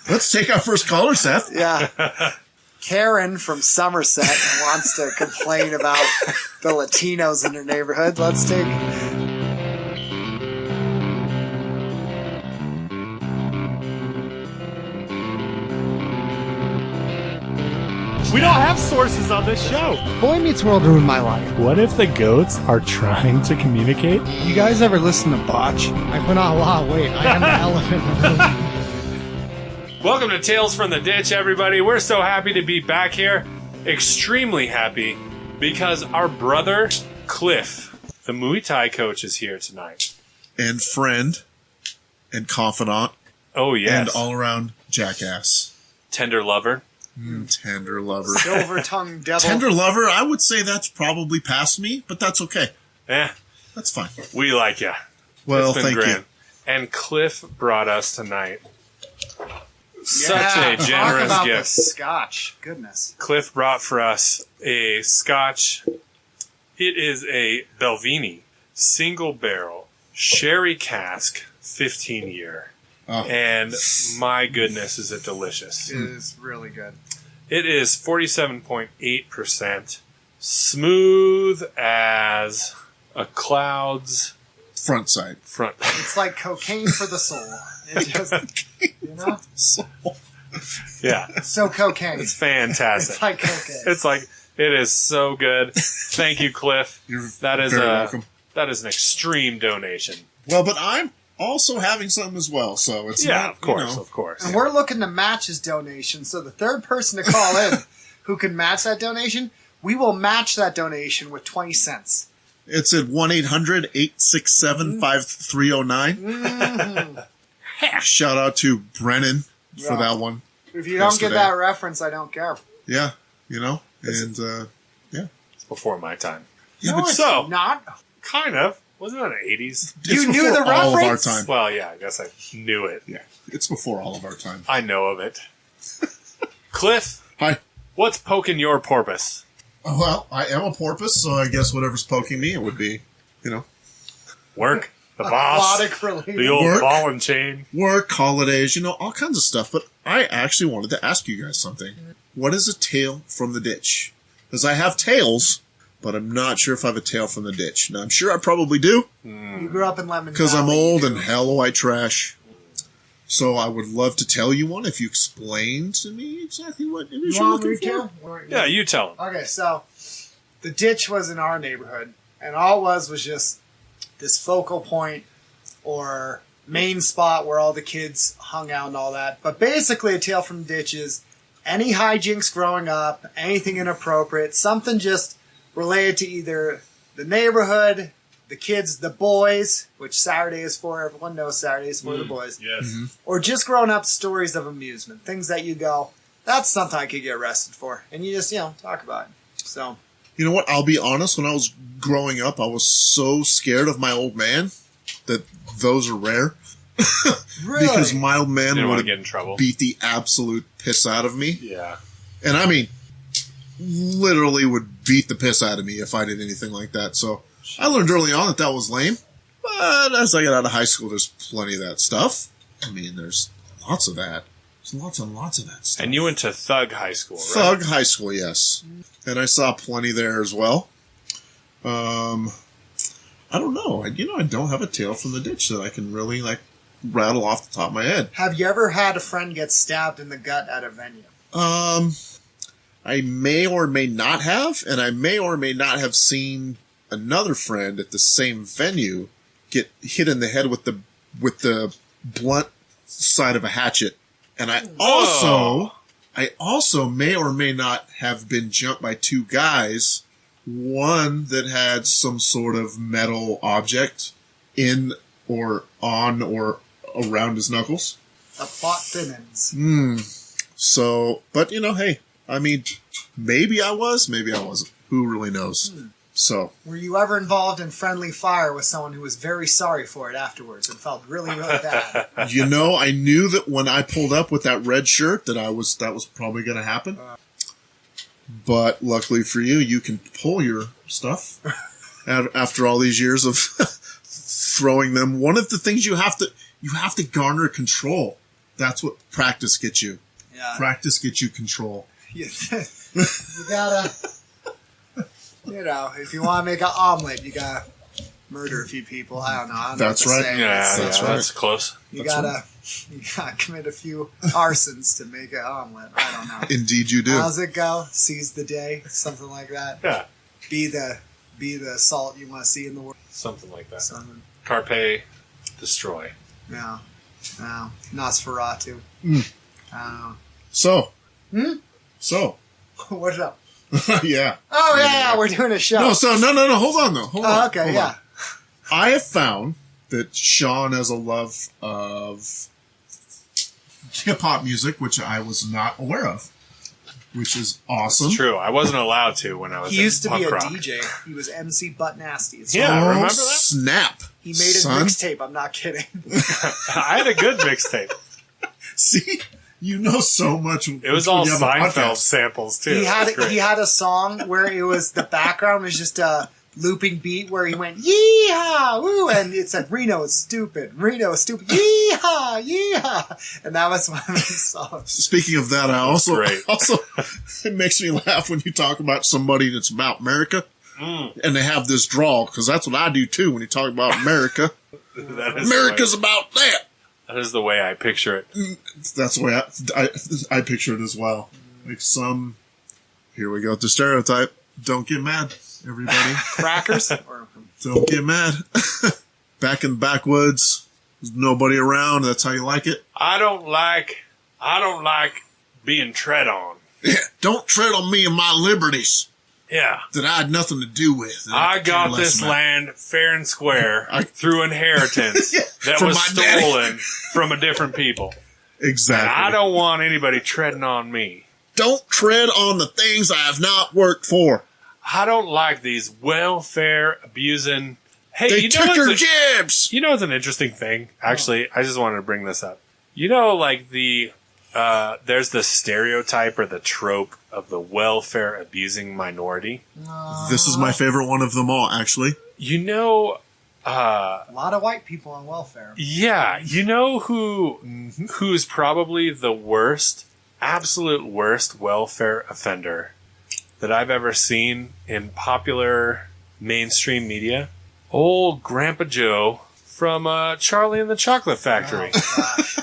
Let's take our first caller, Seth. Yeah. Karen from Somerset wants to complain about the Latinos in her neighborhood. Let's take... We don't have sources on this show. Boy Meets World ruined my life. What if the goats are trying to communicate? You guys ever listen to Botch? I put on a lot of weight. I am the elephant in the room. Welcome to Tales from the Ditch, everybody. We're so happy to be back here. Extremely happy because our brother, Clif, the Muay Thai coach, is here tonight. And friend. And confidant. Oh, yes. And all-around jackass. Tender lover. Tender lover. Silver-tongued devil. Tender lover, I would say that's probably past me, but that's okay. Yeah. That's fine. We like you. Well, it's been thank grand. you. And Clif brought us tonight such Yeah, a talk generous about gift. the scotch. Goodness. Clif brought for us a scotch. It is a Belvini single barrel sherry cask 15 year. Oh. And my goodness, is it delicious. It is really good. It is 47.8%, smooth as a cloud's Front side. front. It's like cocaine for the soul. It just, you know? Yeah, So cocaine. it's fantastic. It's like cocaine. It's like, it is so good. Thank you, Clif. That is very welcome. That is an extreme donation. Well, but I'm also having some as well, so it's Yeah, not, of course, you know. of course. And we're looking to match his donation. So the third person to call in who can match that donation, we will match that donation with 20 cents. It's at 1-800-867-5309. Mm-hmm. Shout out to Brennan for Yeah. that one. If you don't Yesterday. get that reference, I don't care. Yeah, you know, and It's before my time. yeah, No, but it's so- not. Kind of. Wasn't it the 80s? it's You knew before the all of our reference? time. Well, yeah, I guess I knew it. Yeah, it's before all of our time. I know of it. Clif, Hi. what's poking your porpoise? Well, I am a porpoise, so I guess whatever's poking me, it would be, you know, Work, the boss, Aquatic related. the old Work. ball and chain. work, holidays, you know, all kinds of stuff. But I actually wanted to ask you guys something. What is a tale from the ditch? Because I have tales, but I'm not sure if I have a tale from the ditch. Now, I'm sure I probably do, You grew up in Lemon because I'm Valley, old you and do. hella white trash. So I would love to tell you one if you explain to me exactly what it is You you're want me looking for. to? Yeah, you tell him. Okay, so the ditch was in our neighborhood, and all it was just this focal point or main spot where all the kids hung out and all that. But basically, a tale from the ditch is any hijinks growing up, anything inappropriate, something just related to either the neighborhood, the kids, the boys, which Saturday is for. Everyone knows Saturday is for the boys. Yes. Or just growing up stories of amusement, things that you go, that's something I could get arrested for. And you just, talk about it. So, You know what? I'll be honest. When I was growing up, I was so scared of my old man that those are rare. really? Because my old man Didn't want to would get in trouble. beat the absolute piss out of me. Yeah. And I mean, literally would beat the piss out of me if I did anything like that. So I learned early on that was lame. But as I got out of high school, there's plenty of that stuff. I mean, there's lots of that. There's lots and lots of that stuff. And you went to Thug High School, right? Thug High School, yes. And I saw plenty there as well. I don't know. I don't have a tale from the ditch that I can really, rattle off the top of my head. Have you ever had a friend get stabbed in the gut at a venue? I may or may not have, and I may or may not have seen another friend at the same venue get hit in the head with the blunt side of a hatchet. And I also may or may not have been jumped by two guys, one that had some sort of metal object in or on or around his knuckles. The plot thinnens. So, but hey, I mean, maybe I was, maybe I wasn't. Who really knows? So, Were you ever involved in friendly fire with someone who was very sorry for it afterwards and felt really, really bad? I knew that when I pulled up with that red shirt that was probably going to happen. But luckily for you, you can pull your stuff after all these years of throwing them. One of the things you have to garner control. That's what practice gets you. Yeah. Practice gets you control. You gotta, if you want to make an omelet, you gotta murder a few people. I don't know. I don't That's know what right. to say. That's right. That's close. You gotta commit a few arsons to make an omelet. I don't know. Indeed, you do. How's it go? Seize the day, something like that. Yeah. Be the salt you want to see in the world. Something like that. Something. Carpe, destroy. No. Nosferatu. I don't So. know. So. What's up? Yeah. Oh yeah, we're doing a show. No, hold on though. Hold on. Okay, hold yeah. on. I have found that Sean has a love of hip-hop music, which I was not aware of, which is awesome. It's true. I wasn't allowed to when I was He used to be a punk rock. DJ. He was MC Butt Nasty. It's Yeah, fine. remember that? Snap. He made a son. mixtape. I'm not kidding. I had a good mixtape. See? You know so much. It was all Seinfeld samples too. He It was had great. he had a song where it was the background was just a looping beat where he went yeehaw woo, and it said Reno is stupid, yeehaw yeehaw, and that was one of his songs. Speaking of that, I also Great. it makes me laugh when you talk about somebody that's about America and they have this drawl, because that's what I do too when you talk about America. That is America's about that. That is the way I picture it. That's the way I picture it as well. Like here we go with the stereotype. Don't get mad, everybody. Crackers. Or, Don't get mad. Back in the backwoods, there's nobody around. That's how you like it. I don't like being tread on. Yeah, don't tread on me and my liberties Yeah. that I had nothing to do with. I could got care less this about. land fair and square through inheritance that from was my daddy. stolen from a different people. Exactly. And I don't want anybody treading on me. Don't tread on the things I have not worked for. I don't like these welfare abusing. Hey, They you know took your what's jibs. you know what's an interesting thing? Actually, I just wanted to bring this up. You know, like there's the stereotype or the trope of the welfare abusing minority. This is my favorite one of them all, actually. You know, a lot of white people on welfare. yeah, you know who's probably the worst, absolute worst welfare offender that I've ever seen in popular mainstream media? Old Grampa Joe from Charlie and the Chocolate Factory. Oh, gosh.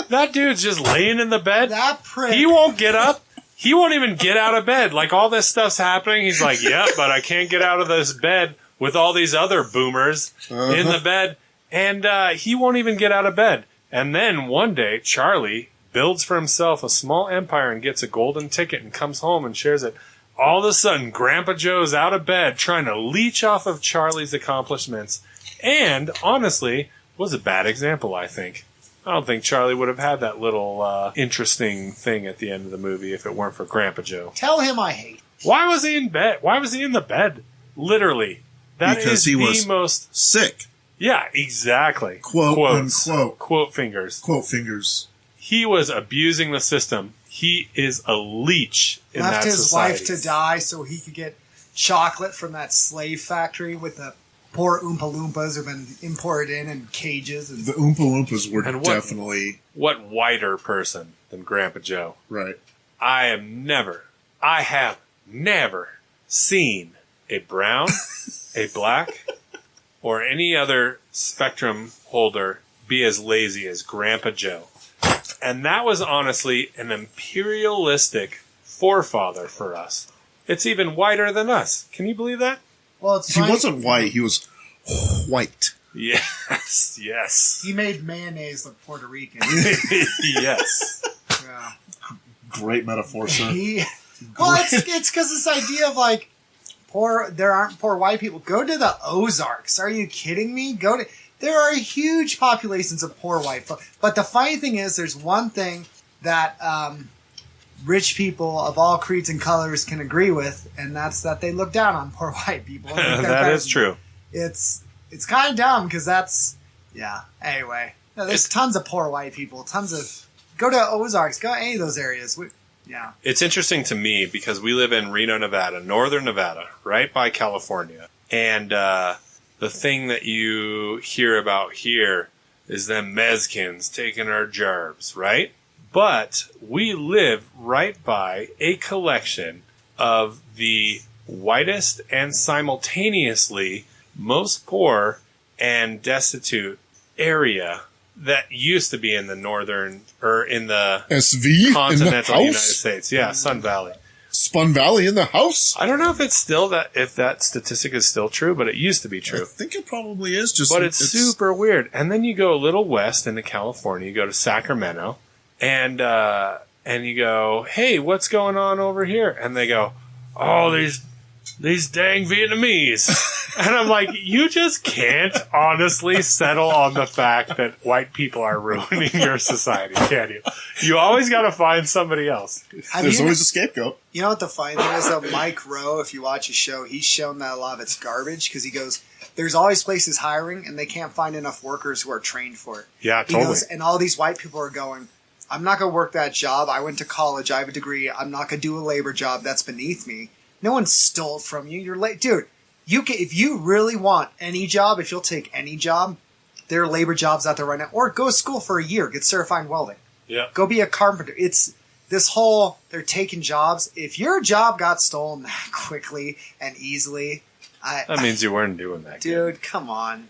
That dude's just laying in the bed. That prick. He won't get up. He won't even get out of bed. Like, all this stuff's happening. He's like, yeah, but I can't get out of this bed with all these other boomers in the bed. And he won't even get out of bed. And then one day, Charlie builds for himself a small empire and gets a golden ticket and comes home and shares it. All of a sudden, Grandpa Joe's out of bed trying to leech off of Charlie's accomplishments. And, honestly, was a bad example, I think. I don't think Charlie would have had that little interesting thing at the end of the movie if it weren't for Grandpa Joe. Tell him I hate. Why was he in bed? Why was he in the bed? Literally. That Because is he the was most... sick. Yeah, exactly. Quote, Quotes. unquote. Quote fingers. Quote fingers. He was abusing the system. He is a leech in Left that his society. wife to die so he could get chocolate from that slave factory with the poor Oompa Loompas who've been imported in cages. And The Oompa Loompas were And what- definitely What whiter person than Grandpa Joe? right. I have never seen a brown, a black, or any other spectrum holder be as lazy as Grandpa Joe. And that was honestly an imperialistic forefather for us. It's even whiter than us. Can you believe that? well, it's He funny. wasn't white. He was white. Yes, yes, He made mayonnaise look Puerto Rican. yes. Yeah. Great metaphor, sir. Well, it's because this idea of like there aren't poor white people. Go to the Ozarks. Are you kidding me? There are huge populations of poor white folk. But the funny thing is, there's one thing that rich people of all creeds and colors can agree with, and that's that they look down on poor white people. That is true. It's kind of dumb because Anyway, no, there's tons of poor white people. Go to Ozarks. Go to any of those areas. Yeah. It's interesting to me because we live in Reno, Nevada, northern Nevada, right by California. And the thing that you hear about here is them Mexicans taking our jarbs, right? But we live right by a collection of the whitest and simultaneously most poor and destitute area that used to be in the northern, or in the SV continental in the United house? States. Yeah, Sun Valley. Spun Valley in the house? I don't know if it's still that, if that statistic is still true, but it used to be I true. think it probably is. Just, But it's super weird. And then you go a little west into California, you go to Sacramento, and you go, hey, what's going on over here? And they go, oh, these dang Vietnamese. And I'm like, you just can't honestly settle on the fact that white people are ruining your society, can you? You always got to find somebody else. There's always a scapegoat. You know what the funny thing is, though? Mike Rowe, if you watch his show, he's shown that a lot of it's garbage because he goes, there's always places hiring and they can't find enough workers who are trained for it. Yeah, He totally. goes, and all these white people are going, I'm not going to work that job. I went to college. I have a degree. I'm not going to do a labor job. That's beneath me. No one stole it from you. You're late. Dude, if you really want any job, if you'll take any job, there are labor jobs out there right now. Or go to school for a year. Get certified in welding. Yeah. Go be a carpenter. It's this whole, they're taking jobs. If your job got stolen that quickly and easily, That means you weren't doing that. dude, come on.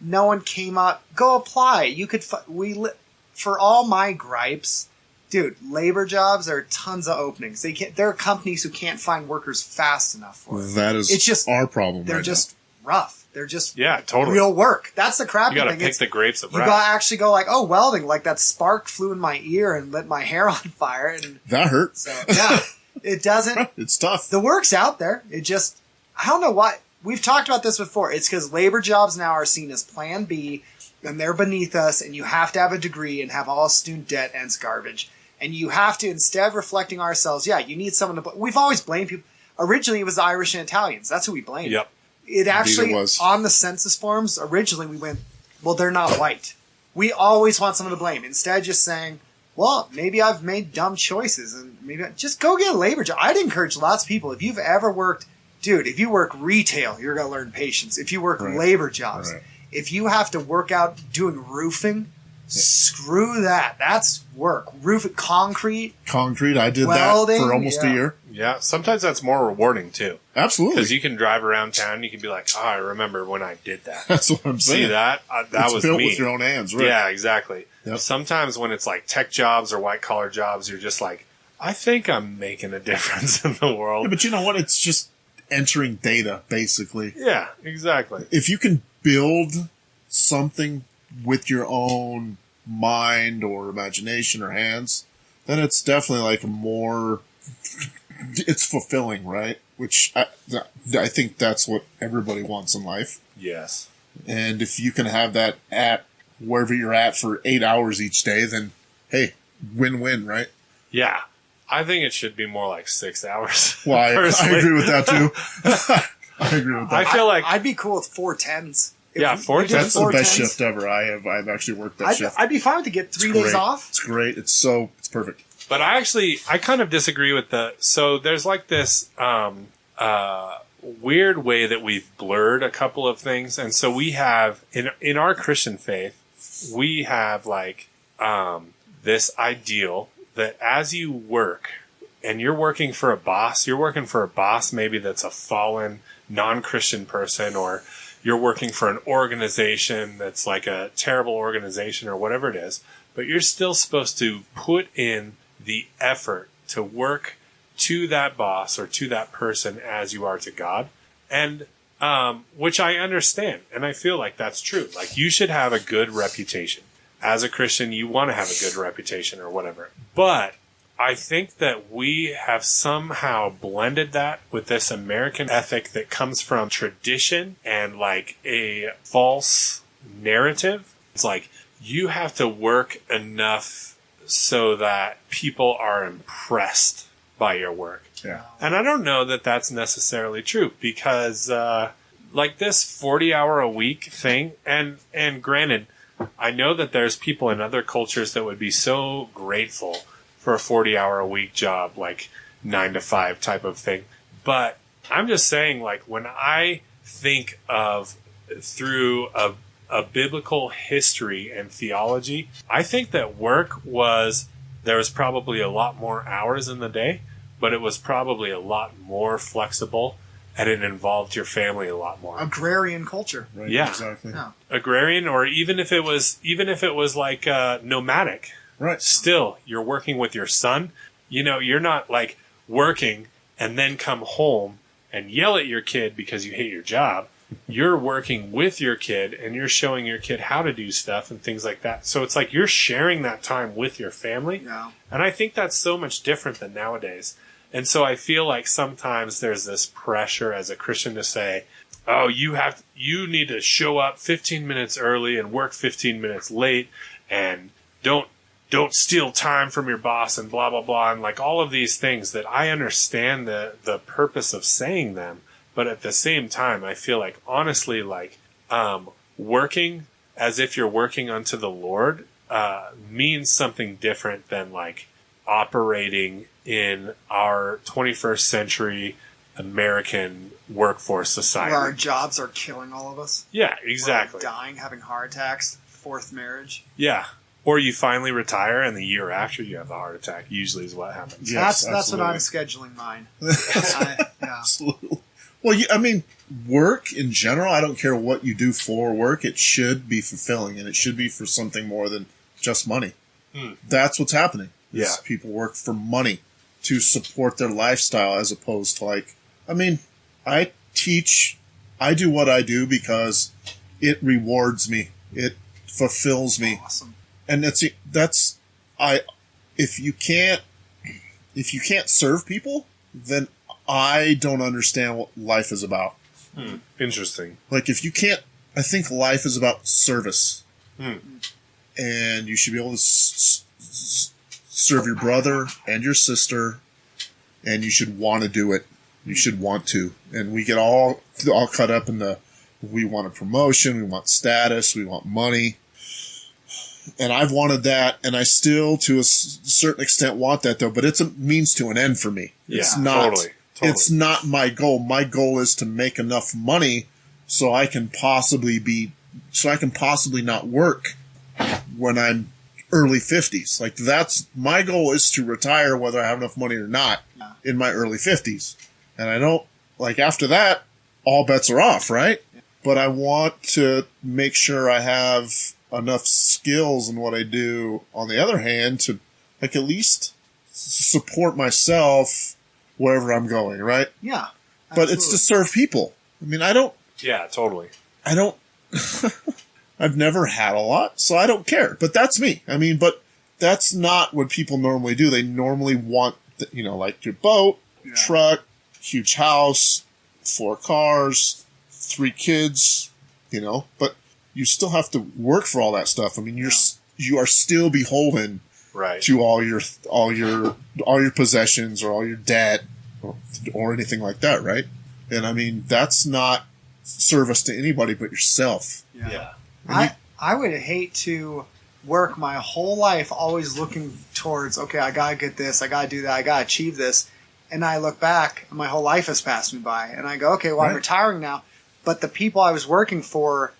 No one came up. Go apply. You could, for all my gripes, dude, labor jobs, there are tons of openings. There are companies who can't find workers fast enough for it. That is It's just our problem. They're right just rough. They're just Yeah, totally. real work. That's the crappy You got to thing. pick the grapes of You wrath. gotta actually go like, oh, welding, like that spark flew in my ear and lit my hair on fire. And now. That hurt. so, yeah, it doesn't. It's tough. The work's out there. It just, I don't know why. We've talked about this before. It's because labor jobs now are seen as plan B and they're beneath us and you have to have a degree and have all student debt and it's garbage. And you have to, instead of reflecting ourselves, yeah, you need someone to, we've always blamed people. Originally it was the Irish and Italians. That's who we blamed. Yep. It actually, Indeed it was. on the census forms, originally we went, well, they're not white. We always want someone to blame. Instead of just saying, well, maybe I've made dumb choices and maybe just go get a labor job. I'd encourage lots of people, if you've ever worked, dude, if you work retail, you're going to learn patience. If you work Right. labor jobs, Right. if you have to work out doing roofing, screw that. That's work. Concrete. Concrete. I did Welding, that for almost a yeah. year. Yeah, sometimes that's more rewarding too. Absolutely. Because you can drive around town, you can be like, oh, I remember when I did that. That's what I'm saying. See that? That It's was built me. with your own hands, right? Yeah, exactly. Yep. Sometimes when it's like tech jobs or white collar jobs, you're just like, I think I'm making a difference in the Yeah, world. but you know what? It's just entering data, basically. Yeah, exactly. If you can build something with your own mind or imagination or hands, then it's definitely like it's fulfilling, right? Which I think that's what everybody wants in life. Yes. And if you can have that at wherever you're at for 8 hours each day, then hey, win-win, right? Yeah. I think it should be more like 6 hours. Well, I personally. agree with that too. I agree with that. I feel like I'd be cool with 410s. Yeah, 410s. That's the best 410s. shift ever. I've actually worked that shift. I'd be fine to get 3 It's days great. off. It's great. It's perfect. But I kind of disagree with so there's like this weird way that we've blurred a couple of things. And so we have, in our Christian faith, we have like this ideal that as you work, and you're working for a boss maybe that's a fallen non-Christian person, or you're working for an organization that's like a terrible organization or whatever it is, but you're still supposed to put in the effort to work to that boss or to that person as you are to God. And, which I understand. And I feel like that's true. Like you should have a good reputation. As a Christian, you want to have a good reputation or whatever. But I think that we have somehow blended that with this American ethic that comes from tradition and like a false narrative. It's like you have to work enough so that people are impressed by your work. Yeah. And I don't know that that's necessarily true because, like this 40-hour-a-week thing, and granted, I know that there's people in other cultures that would be so grateful for a 40-hour-a-week job, like 9 to 5 type of thing. But I'm just saying, like, when I think of through a biblical history and theology, I think that there was probably a lot more hours in the day, but it was probably a lot more flexible, and it involved your family a lot more. Agrarian culture. Right, Yeah. exactly. Yeah. Agrarian, or even if it was like nomadic. Right. Still, you're working with your son. You're not like working and then come home and yell at your kid because you hate your job. You're working with your kid and you're showing your kid how to do stuff and things like that. So it's like you're sharing that time with your family. Yeah. And I think that's so much different than nowadays. And so I feel like sometimes there's this pressure as a Christian to say, oh, you need to show up 15 minutes early and work 15 minutes late, and don't steal time from your boss, and blah, blah, blah. And like all of these things that I understand the purpose of saying them. But at the same time, I feel like, honestly, like, working as if you're working unto the Lord, means something different than like operating in our 21st century American workforce society. Where our jobs are killing all of us. Yeah, exactly. We're dying, having heart attacks, fourth marriage. Yeah. Or you finally retire, and the year after you have the heart attack, usually is what happens. Yes, that's what I'm absolutely. scheduling mine. Yeah. Absolutely. Well, work in general, I don't care what you do for work, it should be fulfilling, and it should be for something more than just money. That's what's happening. Yeah. People work for money to support their lifestyle, as opposed to I do what I do because it rewards me. It fulfills me. Awesome. And if you can't serve people, then I don't understand what life is about. Interesting. Like, if you can't, I think life is about service. And you should be able to serve your brother and your sister, and you should want to do it. You should want to. And we get all caught up in we want a promotion, we want status, we want money. And I've wanted that, and I still, to a certain extent, want that, though. But it's a means to an end for me. It's not. Totally. It's not my goal. My goal is to make enough money so I can possibly not work when I'm early 50s. Like, that's my goal, is to retire whether I have enough money or not in my early 50s. And I don't, like, after that, all bets are off, right? But I want to make sure I have enough skills in what I do, on the other hand, to, like, at least support myself wherever I'm going, right? Yeah. But it's to serve people. I mean, Yeah, totally. I've never had a lot, so I don't care. But that's me. I mean, but that's not what people normally do. They normally want, like your boat, truck, huge house, 4 cars, 3 kids, but you still have to work for all that stuff. I mean, you are still beholden to all your possessions or all your debt or anything like that, right? And I mean, that's not service to anybody but yourself. Yeah. I would hate to work my whole life always looking towards, okay, I gotta get this, I gotta do that, I gotta achieve this. And I look back and my whole life has passed me by. And I go, okay, well, I'm retiring now. But the people I was working for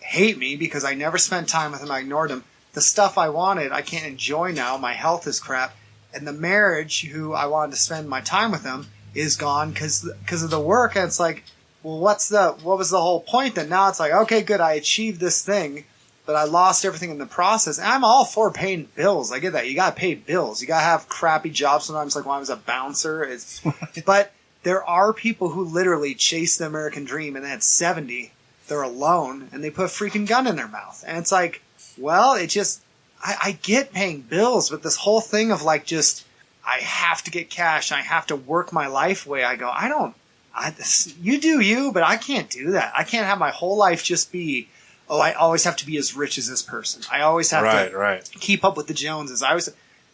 hate me because I never spent time with them. I ignored them. The stuff I wanted, I can't enjoy now. My health is crap. And the marriage, who I wanted to spend my time with them, is gone because of the work. And it's like, well, what was the whole point then? Now it's like, okay, good, I achieved this thing, but I lost everything in the process. And I'm all for paying bills. I get that. You gotta pay bills. You gotta have crappy jobs sometimes, like when I was a bouncer. But there are people who literally chase the American dream, and then at 70, they're alone, and they put a freaking gun in their mouth. And it's like, well, I get paying bills, but this whole thing of like, just, I have to get cash, I have to work my life away. I go, you do you, but I can't do that. I can't have my whole life just be, I always have to be as rich as this person. I always have to keep up with the Joneses.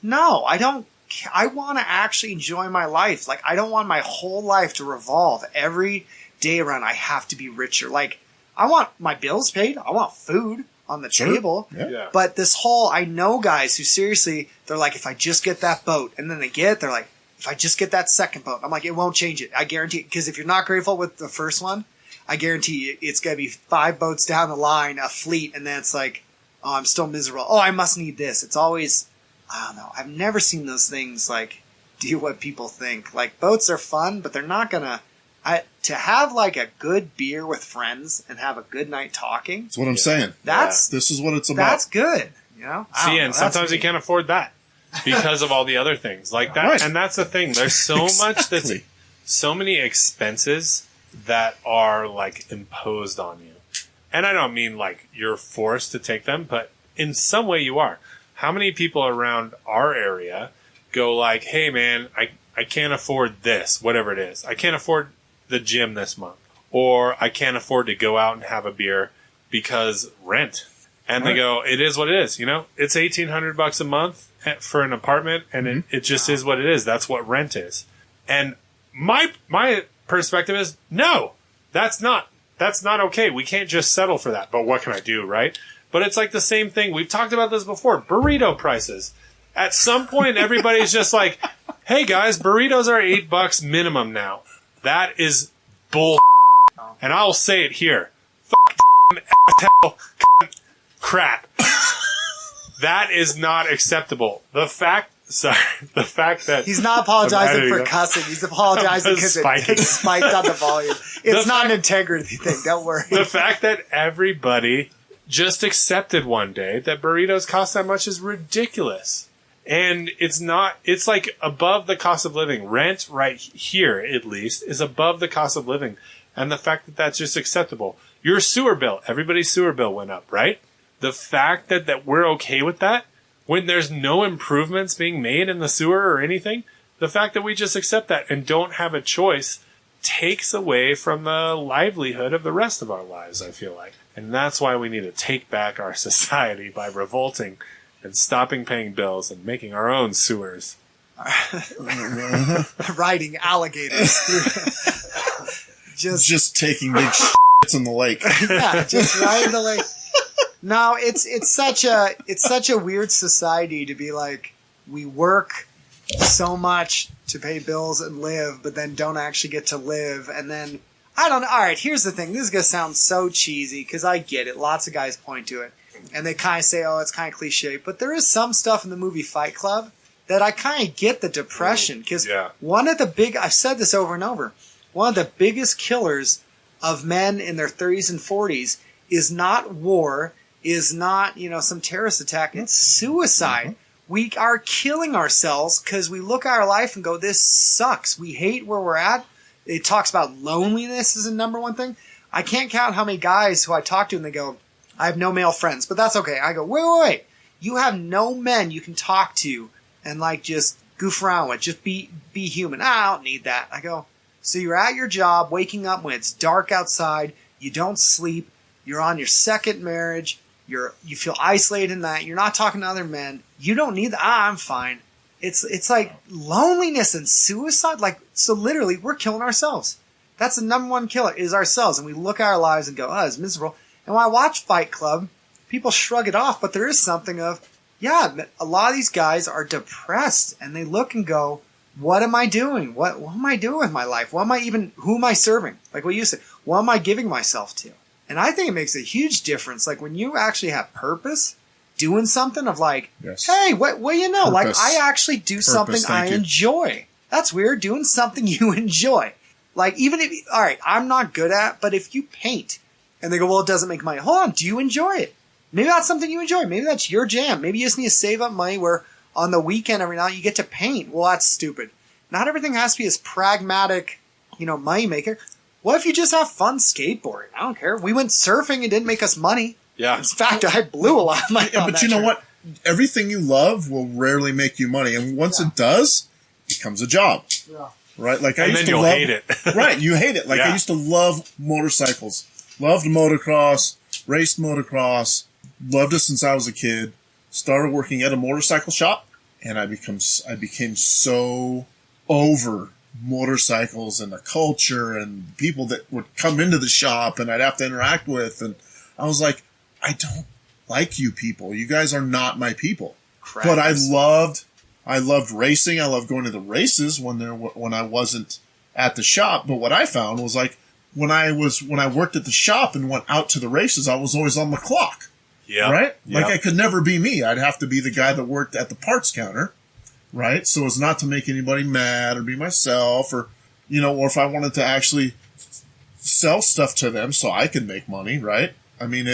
No, I don't. I want to actually enjoy my life. Like, I don't want my whole life to revolve every day around, I have to be richer. Like, I want my bills paid. I want food on the table. Yeah. But this whole, I know guys who seriously, they're like, if I just get that boat, and then they're like, if I just get that second boat, I'm like, it won't change it. I guarantee it. Because if you're not grateful with the first one, I guarantee you it's going to be 5 boats down the line, a fleet, and then it's like, oh, I'm still miserable. Oh, I must need this. It's always, I don't know. I've never seen those things like do what people think. Like boats are fun, but they're not going to. To have like a good beer with friends and have a good night talking. That's what I'm saying. This is what it's about. That's good. You know? See, and sometimes you can't afford that because of all the other things like that. Right. And that's the thing. There's so much that's so many expenses that are like imposed on you. And I don't mean like you're forced to take them, but in some way you are. How many people around our area go like, hey man, I can't afford this, whatever it is. I can't afford the gym this month. Or I can't afford to go out and have a beer because rent. And they go, it is what it is, you know? It's $1,800 a month for an apartment, and it just is what it is. That's what rent is. And my perspective is, no, that's not okay. We can't just settle for that. But what can I do, right? But it's like the same thing. We've talked about this before. Burrito prices. At some point, everybody's just like, hey guys, burritos are $8 minimum now. That is bull. And I'll say it here. Asshole, crap. That is not acceptable. The fact that he's not apologizing for cussing. He's apologizing because it spiked on the volume. It's not an integrity thing. Don't worry. The fact that everybody just accepted one day that burritos cost that much is ridiculous. And it's like above the cost of living. Rent right here, at least, is above the cost of living. And the fact that that's just acceptable. Your sewer bill, everybody's sewer bill went up, right? The fact that we're okay with that, when there's no improvements being made in the sewer or anything, the fact that we just accept that and don't have a choice takes away from the livelihood of the rest of our lives, I feel like. And that's why we need to take back our society by revolting and stopping paying bills and making our own sewers. Riding alligators through. Just taking big shits in the lake. Yeah, just riding the lake. No, it's such a weird society to be like, we work so much to pay bills and live, but then don't actually get to live. And then, I don't know. All right, here's the thing. This is going to sound so cheesy because I get it. Lots of guys point to it. And they kind of say, oh, it's kind of cliche. But there is some stuff in the movie Fight Club that I kind of get the depression. Because I've said this over and over, one of the biggest killers of men in their 30s and 40s is not war, is not, some terrorist attack. It's suicide. Mm-hmm. We are killing ourselves because we look at our life and go, this sucks. We hate where we're at. It talks about loneliness as a number one thing. I can't count how many guys who I talk to and they go, I have no male friends, but that's okay. I go, wait. You have no men you can talk to and just goof around with. Just be human. I don't need that. I go, so you're at your job, waking up when it's dark outside. You don't sleep. You're on your second marriage. You feel isolated in that. You're not talking to other men. You don't need that. I'm fine. It's like loneliness and suicide. So literally we're killing ourselves. That's the number one killer is ourselves. And we look at our lives and go, oh, it's miserable. And when I watch Fight Club, people shrug it off, but there is something of, a lot of these guys are depressed and they look and go, what am I doing? What am I doing with my life? who am I serving? Like what you said, what am I giving myself to? And I think it makes a huge difference. Like when you actually have purpose, doing something of yes. Hey, what Purpose. I actually do something I enjoy. That's weird. Doing something you enjoy. Even if, all right, I'm not good at, but if you paint and they go, well, it doesn't make money. Hold on. Do you enjoy it? Maybe that's something you enjoy. Maybe that's your jam. Maybe you just need to save up money where on the weekend every now you get to paint. Well, that's stupid. Not everything has to be this pragmatic, money maker. What if you just have fun skateboarding? I don't care. We went surfing. It didn't make us money. Yeah. In fact, I blew a lot of money on but that you know trip. what? Everything you love will rarely make you money. And once it does, it becomes a job. Yeah. Right? And then you'll hate it. Right. You hate it. I used to love motorcycles. Loved motocross. Raced motocross. Loved it since I was a kid. Started working at a motorcycle shop. And I became so over motorcycles and the culture and people that would come into the shop and I'd have to interact with. And I was like, I don't like you people. You guys are not my people. Crap. But I loved racing. I loved going to the races when I wasn't at the shop. But what I found was when I worked at the shop and went out to the races, I was always on the clock. Yeah. Right? Yep. Like I could never be me. I'd have to be the guy that worked at the parts counter. Right? So as not to make anybody mad or be myself or, or if I wanted to actually sell stuff to them so I could make money, right? I mean,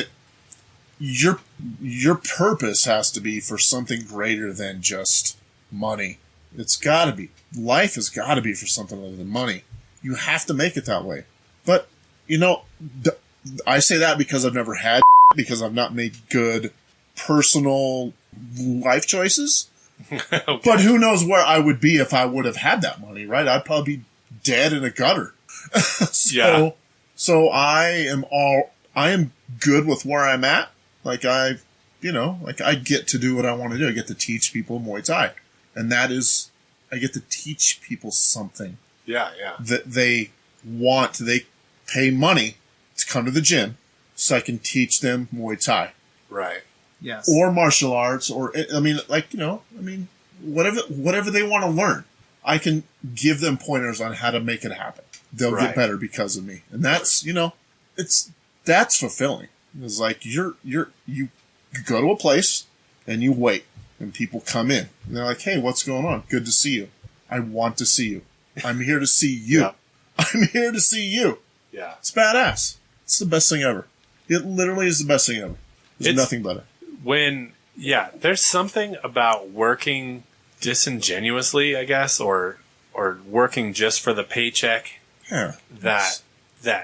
your purpose has to be for something greater than just money. It's got to be. Life has got to be for something other than money. You have to make it that way. But, I say that because I've never had because I've not made good personal life choices. Okay. But who knows where I would be if I would have had that money, right? I'd probably be dead in a gutter. So I am good with where I'm at. Like I get to do what I want to do. I get to teach people Muay Thai. And that is, I get to teach people something. Yeah. That they pay money to come to the gym so I can teach them Muay Thai. Right. Yes. Or martial arts, or, whatever they want to learn. I can give them pointers on how to make it happen. They'll get better because of me. And that's, that's fulfilling. It's like you go to a place and you wait and people come in and they're like, hey, what's going on? Good to see you. I want to see you. I'm here to see you. Yeah. I'm here to see you. Yeah. It's badass. It's the best thing ever. It literally is the best thing ever. There's nothing better. There's something about working disingenuously, I guess, or working just for the paycheck. Yeah. That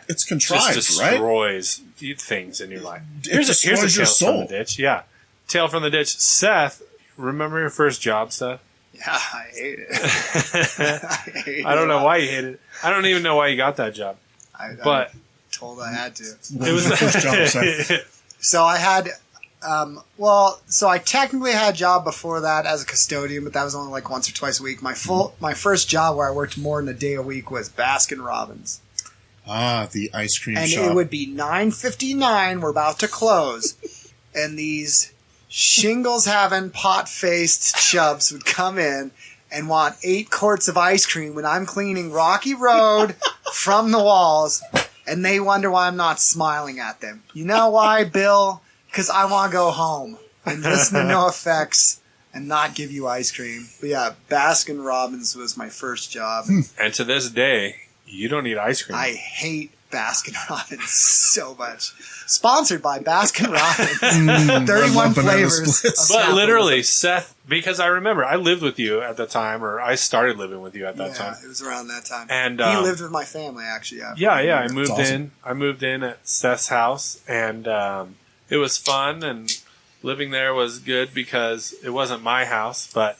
it's contrived, just destroys things in your life. Here's a tale from the ditch. Yeah. Tale from the ditch. Seth, remember your first job, Seth? Yeah, I hate it. I don't know why you hated it. I don't even know why you got that job. I'm told I had to. It was the first job, Seth. So I had, so I technically had a job before that as a custodian, but that was only like once or twice a week. My first job where I worked more than a day a week was Baskin Robbins. Ah, the ice cream and shop. And it would be 9:59. We're about to close, and these shingles-having, pot-faced chubs would come in and want 8 quarts of ice cream when I'm cleaning Rocky Road from the walls, and they wonder why I'm not smiling at them. You know why, Bill? Because I want to go home and listen to No Effects and not give you ice cream. But yeah, Baskin Robbins was my first job. And to this day, you don't eat ice cream. I hate Baskin Robbins so much. Sponsored by Baskin Robbins. 31 flavors. But literally, Seth, because I remember I lived with you at the time, or I started living with you at that time. Yeah, it was around that time. And he lived with my family, actually. Yeah. I moved in. I moved in at Seth's house, and it was fun, and living there was good because it wasn't my house, but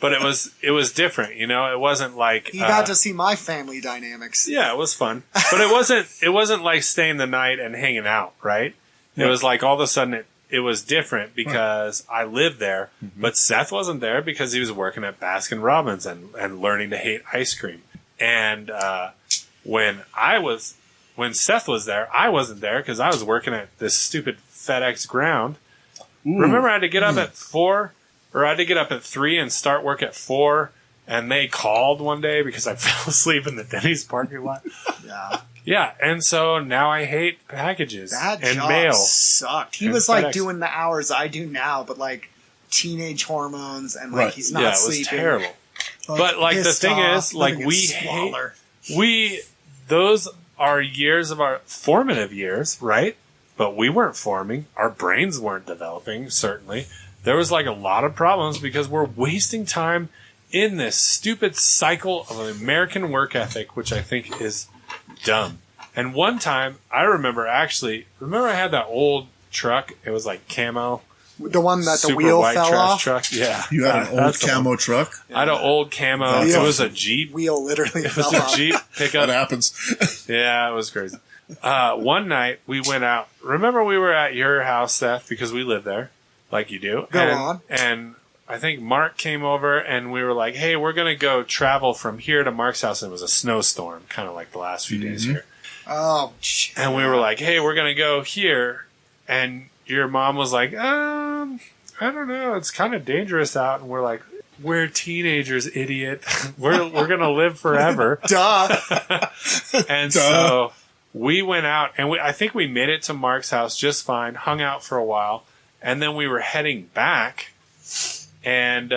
but it was different, It wasn't like you got to see my family dynamics. Yeah, it was fun, but it wasn't like staying the night and hanging out, right? Yeah. It was like all of a sudden it was different because I lived there, but Seth wasn't there because he was working at Baskin Robbins and learning to hate ice cream. And when Seth was there, I wasn't there because I was working at this stupid FedEx ground. Ooh. Remember, I had to get up at 4. Or I had to get up at 3 and start work at 4, and they called one day because I fell asleep in the Denny's parking lot. Yeah. Yeah, and so now I hate packages that and job mail. Sucked. He was like doing the hours I do now, but like teenage hormones and like he's not sleeping. Yeah, it was terrible. But like the thing is, like those are years of our formative years, right? But we weren't forming. Our brains weren't developing, certainly. There was like a lot of problems because we're wasting time in this stupid cycle of an American work ethic, which I think is dumb. And one time, I remember I had that old truck. It was like camo. The one that the wheel white fell trash off? Truck. Yeah. You had an old camo truck? I had an old camo. It was a Jeep. Wheel literally It was a Jeep pickup. That happens. Yeah, it was crazy. One night, we went out. Remember we were at your house, Seth, because we live there. Like you do. Go on. And I think Mark came over and we were like, hey, we're going to go travel from here to Mark's house. And it was a snowstorm, kind of like the last few days here. Oh, shit. And we were like, hey, we're going to go here. And your mom was like, I don't know. It's kind of dangerous out. And we're like, we're teenagers, idiot. We're going to live forever. Duh. And so we went out, and I think we made it to Mark's house just fine, hung out for a while, and then we were heading back and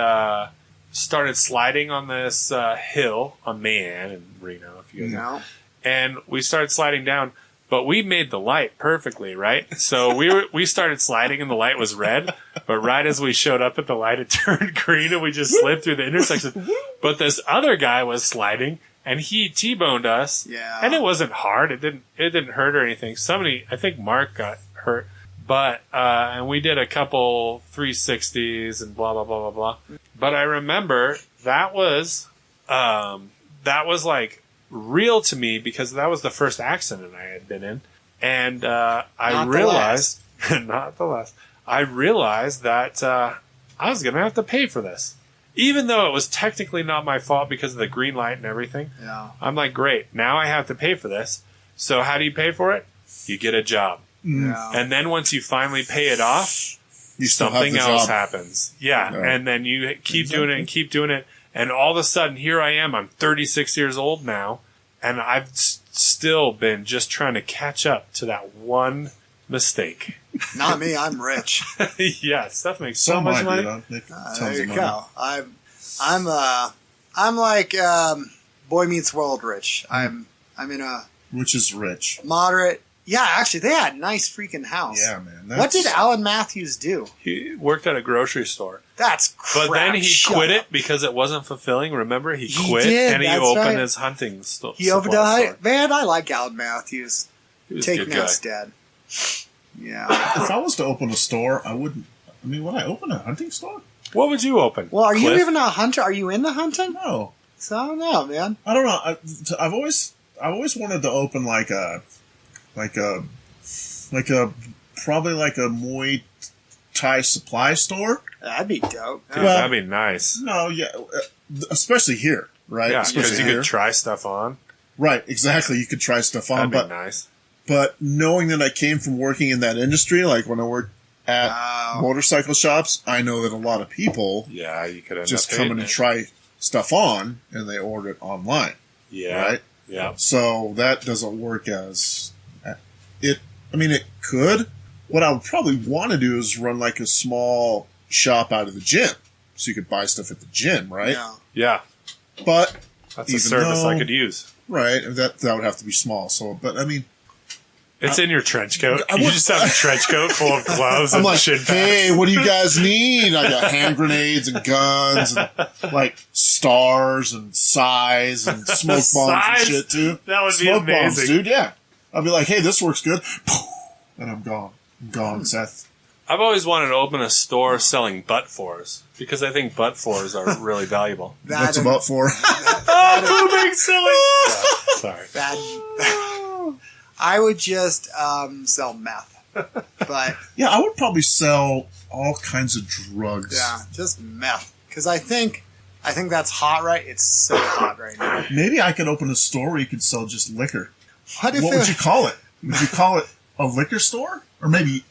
started sliding on this hill on Mayan in Reno, if you guys know. And we started sliding down, but we made the light perfectly, right? So we started sliding, and the light was red, but right as we showed up at the light, it turned green, and we just slid through the intersection. But this other guy was sliding, and he T-boned us. Yeah. And it wasn't hard. It didn't hurt or anything. I think Mark got hurt. But, and we did a couple 360s and blah, blah, blah, blah, blah. But I remember that was like real to me because that was the first accident I had been in. And, I realized, not the last, I realized that, I was going to have to pay for this. Even though it was technically not my fault because of the green light and everything. Yeah. I'm like, great. Now I have to pay for this. So how do you pay for it? You get a job. Yeah. And then once you finally pay it off, something else happens. Yeah. And then you keep doing it and keep doing it. And all of a sudden, here I am. I'm 36 years old now. And I've still been just trying to catch up to that one mistake. Not me. I'm rich. Yeah, stuff makes so much money. There you go. I'm like Boy Meets World rich. I'm in a which is rich. Moderate. Yeah, actually, they had a nice freaking house. Yeah, man. What did Alan Matthews do? He worked at a grocery store. That's crap. But then he quit it because it wasn't fulfilling. Remember, he quit did, and he opened his hunting store. He opened a man. I like Alan Matthews. He was Take a good Note's guy. dad. Yeah. If I was to open a store, I wouldn't. I mean, would I open a hunting store? What would you open? Well, are you Clif? even a hunter? Are you in the hunting? No. So I don't know, man. I don't know. I've always wanted to open like a probably like a Muay Thai supply store. That'd be dope. Dude, that'd be nice. No, yeah, especially here, right? Yeah, especially because you here. could try stuff on. Right, exactly. You could try stuff on, That'd be nice. But knowing that I came from working in that industry, like when I worked at motorcycle shops, I know that a lot of people you could just come in and try stuff on, and they order it online. Yeah. Right? Yeah. So that doesn't work as it. I mean, it could. What I would probably want to do is run like a small shop out of the gym, so you could buy stuff at the gym, right? Yeah. Yeah. But that's a service I could use. Right. That would have to be small. So, but I mean, it's in your trench coat. You just have a trench coat full of gloves. I'm and like, shit bags. hey, what do you guys need? I got hand grenades and guns and like stars and size and smoke bombs and shit too. That would be smoke amazing, bombs, dude. Yeah, I'd be like, hey, this works good, and I'm gone. I'm gone, Seth. I've always wanted to open a store selling butt-fours because I think butt-fours are really valuable. What's a butt for? Oh, being silly. Yeah, sorry. I would just sell meth, but yeah, I would probably sell all kinds of drugs. yeah, just meth because I think that's hot, right? It's so hot right now. Maybe I could open a store where you could sell just liquor. What would you call it? Would you call it a liquor store, or maybe?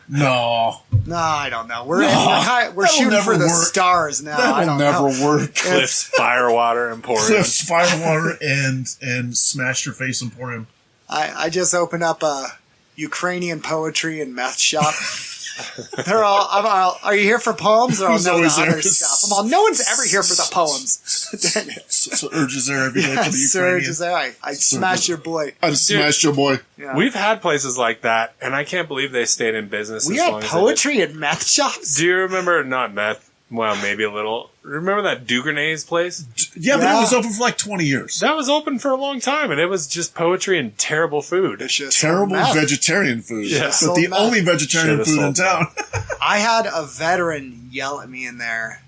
No, I don't know. We're shooting for the stars now. I don't never know. work. Clif's Firewater Emporium. Clif's Firewater and Smash Your Face Emporium. I just opened up a Ukrainian poetry and meth shop. They're all. Are you here for poems or Who's no, always the other there? stuff? I'm all. No one's ever here for the poems. Dang it. So Urge is there every day for the Surge Ukrainian. is there. I smashed your boy. I just smashed your boy. Yeah. We've had places like that, and I can't believe they stayed in business We as had long as poetry and meth shops. Do you remember, not meth, well, maybe a little, remember that Dugernay's place? Yeah, but it was open for like 20 years. That was open for a long time, and it was just poetry and terrible food. It's just Terrible meth. vegetarian food. Yeah. But the Sold only vegetarian Should've food in sold town. I had a veteran yell at me in there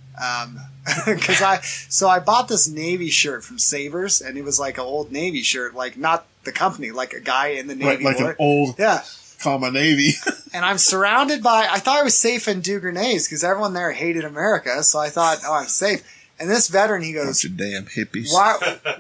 because I bought this Navy shirt from Savers, and it was like an old Navy shirt, like not the company, like a guy in the Navy. Like wore an it. old Yeah. comma Navy. And I'm surrounded by, I thought I was safe in Dugernay's because everyone there hated America. So I thought, oh, I'm safe. And this veteran, he goes, Bunch of damn hippies.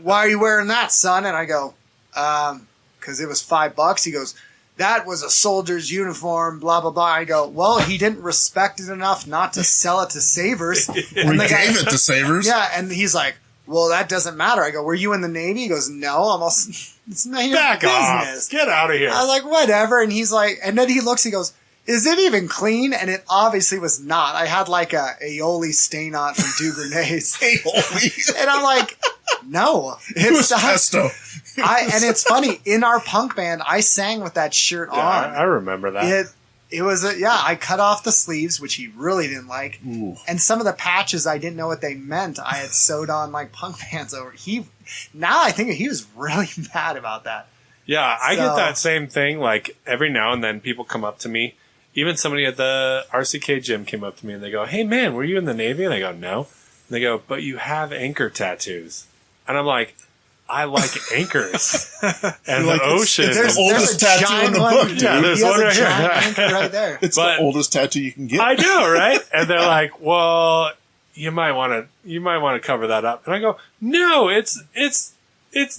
why are you wearing that, son? And I go, because it was $5. He goes, that was a soldier's uniform, blah, blah, blah. I go, well, he didn't respect it enough not to sell it to Savers. We gave it to Savers. Yeah, and he's like, well, that doesn't matter. I go, were you in the Navy? He goes, no, it's not your Back business. off. Get out of here. I was like, whatever. And he's like, and then he looks, he goes, is it even clean? And it obviously was not. I had like a aioli stain on it from Dugrenay's. Aioli. And I'm like, no. It was pesto. And it's funny, in our punk band, I sang with that shirt on. I remember that. It was I cut off the sleeves, which he really didn't like. Ooh. And some of the patches, I didn't know what they meant. I had sewed on like punk pants over. Now I think he was really mad about that. Yeah, I get that same thing. Like, every now and then people come up to me. Even somebody at the RCK gym came up to me and they go, hey man, were you in the Navy? And I go, no. And they go, but you have anchor tattoos. And I'm like, I like anchors and the ocean. It's the oldest tattoo in the book, dude. Yeah, there's one right here. Anchor right there. It's the oldest tattoo you can get. I know, right? And they're like, well, you might want to cover that up. And I go, no, it's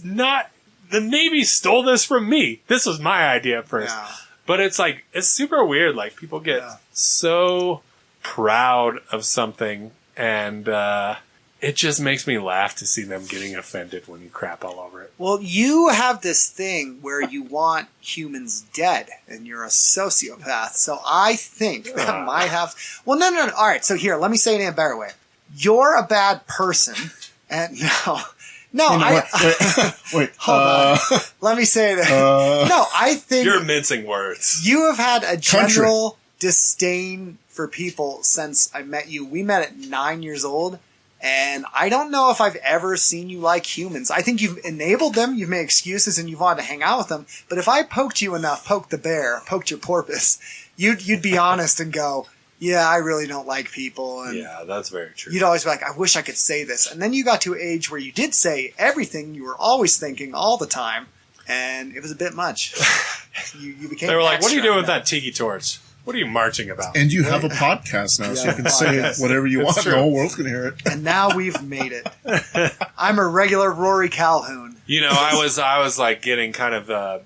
not. The Navy stole this from me. This was my idea at first. Yeah. But it's like, it's super weird. Like, people get so proud of something, and it just makes me laugh to see them getting offended when you crap all over it. Well, you have this thing where you want humans dead, and you're a sociopath. So I think that might have... Well, no. All right, so here, let me say it in a better way. You're a bad person, and Wait. Hold on. Let me say that. No, I think... You're mincing words. You have had a general disdain for people since I met you. We met at 9 years old, and I don't know if I've ever seen you like humans. I think you've enabled them, you've made excuses, and you've wanted to hang out with them. But if I poked you enough, poked the bear, poked your porpoise, you'd be honest and go, yeah, I really don't like people. And yeah, that's very true. you'd always be like, I wish I could say this. And then you got to an age where you did say everything you were always thinking all the time, and it was a bit much. You became. They were like, what are you doing with extra. that tiki torch? What are you marching about? And you have a podcast now, so you can say whatever you want. true. The whole world's going to hear it. And now we've made it. I'm a regular Rory Calhoun. You know, I was like getting kind of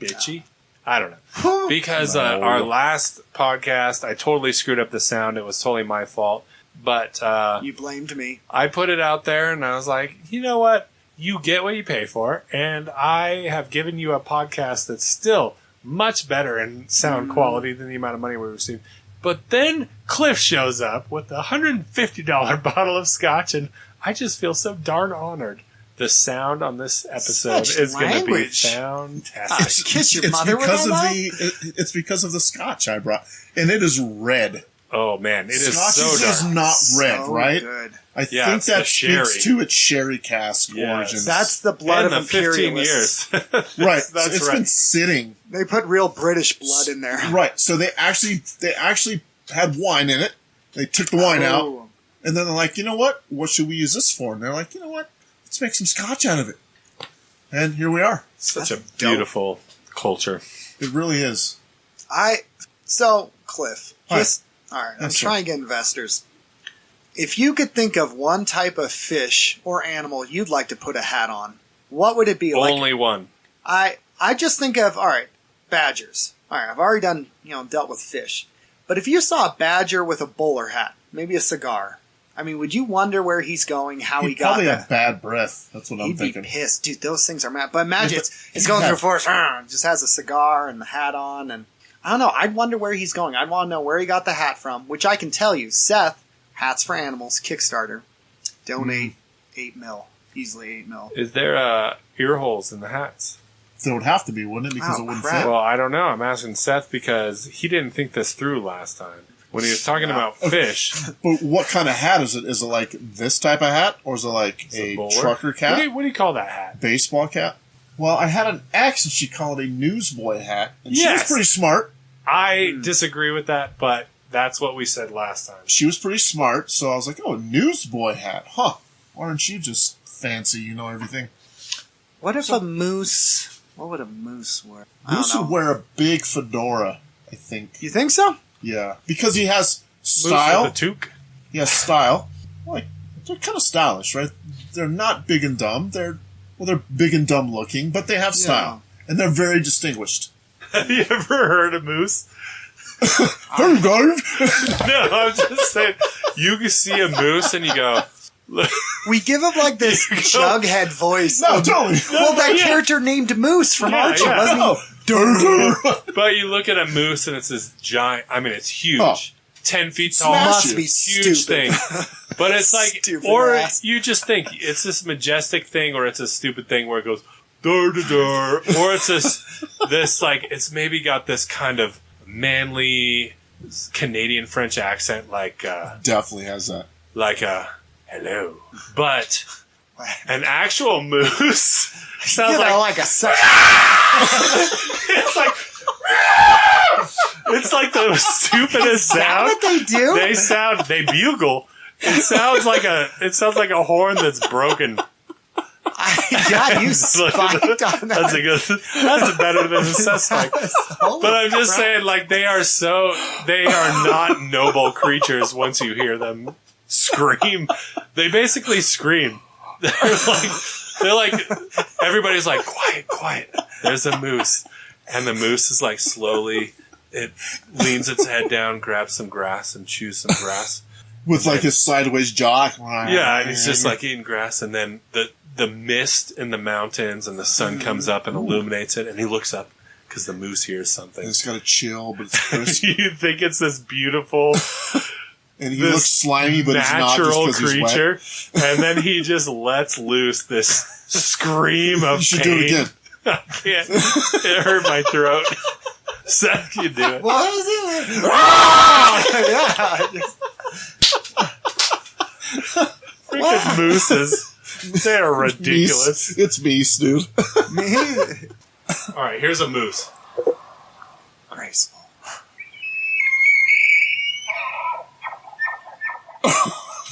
bitchy. I don't know. Because our last podcast, I totally screwed up the sound. It was totally my fault. But You blamed me. I put it out there, and I was like, you know what? You get what you pay for, and I have given you a podcast that's still much better in sound quality than the amount of money we received. But then Clif shows up with a $150 bottle of scotch, and I just feel so darn honored. The sound on this episode Such is going to be language. fantastic. Kiss your mother with because all of that? it's because of the scotch I brought, and it is red. Oh man, it is Scotch so is dark. not red, So right? good. I Yeah, think it's that the sherry. speaks to its sherry cask Yes. origins. That's the blood And of the 15 imperialists. years. right. That's It's right. been sitting. They put real British blood in there. Right. So they actually had wine in it. They took the wine out, Oh. and then they're like, you know what? What should we use this for? And they're like, you know what? Let's make some scotch out of it. And here we are. Such a beautiful culture. It really is. So, Cliff, Hi. all right, I'm Yes, sir. trying to get investors. If you could think of one type of fish or animal you'd like to put a hat on, what would it be? Only one. I just think of, all right, badgers. All right, I've already dealt with fish. But if you saw a badger with a bowler hat, maybe a cigar, I mean, would you wonder where he's going, how he He'd got probably that? have bad breath. That's what I'm He'd thinking. be pissed. Dude, those things are mad. But imagine Yeah, it's going through a forest, just has a cigar and the hat on. And I don't know. I'd wonder where he's going. I'd want to know where he got the hat from, which I can tell you. Seth, Hats for Animals, Kickstarter. Donate $8 mil. Easily $8 mil. Is there ear holes in the hats? There would have to be, wouldn't it? Because Oh, it wouldn't crap. fit. Well, I don't know. I'm asking Seth because he didn't think this through last time. When he was talking about fish. But what kind of hat is it? Is it like this type of hat? Or is it like a bowler? trucker cap? What do you call that hat? Baseball cap? Well, I had an ex and she called it a newsboy hat. And she was Yes. pretty smart. I disagree with that, but that's what we said last time. She was pretty smart, so I was like, oh, newsboy hat. Huh. Why aren't you just fancy, you know everything? What if a moose... What would a moose wear? I Moose don't would know. wear a big fedora, I think. You think so? Yeah. Because he has Moose style. with a toque? He has style. Like, they're kind of stylish, right? They're not big and dumb. They're big and dumb looking, but they have style. And they're very distinguished. Have you ever heard a moose? Hey, guys! No, I'm just saying, you can see a moose and you go... We give him like this Jughead voice. No, totally. Well, that character named Moose from Archie, wasn't he? But you look at a moose and it's this giant... I mean, it's huge. Oh. 10 feet tall. Must be huge stupid. thing. But it's like... Stupid or ass. you just think it's this majestic thing or it's a stupid thing where it goes... Dur, dur, dur, or it's this like... It's maybe got this kind of manly Canadian French accent like... Definitely has that. Like a... Hello. But an actual moose sounds like a it's like it's like the stupidest sound. what they do? They bugle. It sounds like a horn that's broken. God, you spiked on that. That's better than a suspect. But I'm just saying, like, they are not noble creatures once you hear them scream. They basically scream. They're like everybody's like, quiet. There's a moose. And the moose is like slowly, it leans its head down, grabs some grass and chews some grass. With like his sideways jaw. Yeah, and he's just like eating grass, and then the mist in the mountains and the sun comes up and illuminates it, and he looks up because the moose hears something. And it's got a chill, but it's crisp. You think it's this beautiful... And he looks slimy, but he's not natural just because he's creature, wet. and then he just lets loose this scream of You should pain. do it again. I can't. It hurt my throat. Seth, you do it. What was it? Freaking mooses. They're ridiculous. It's Meese, dude. Me? All right, here's a moose. Graceful.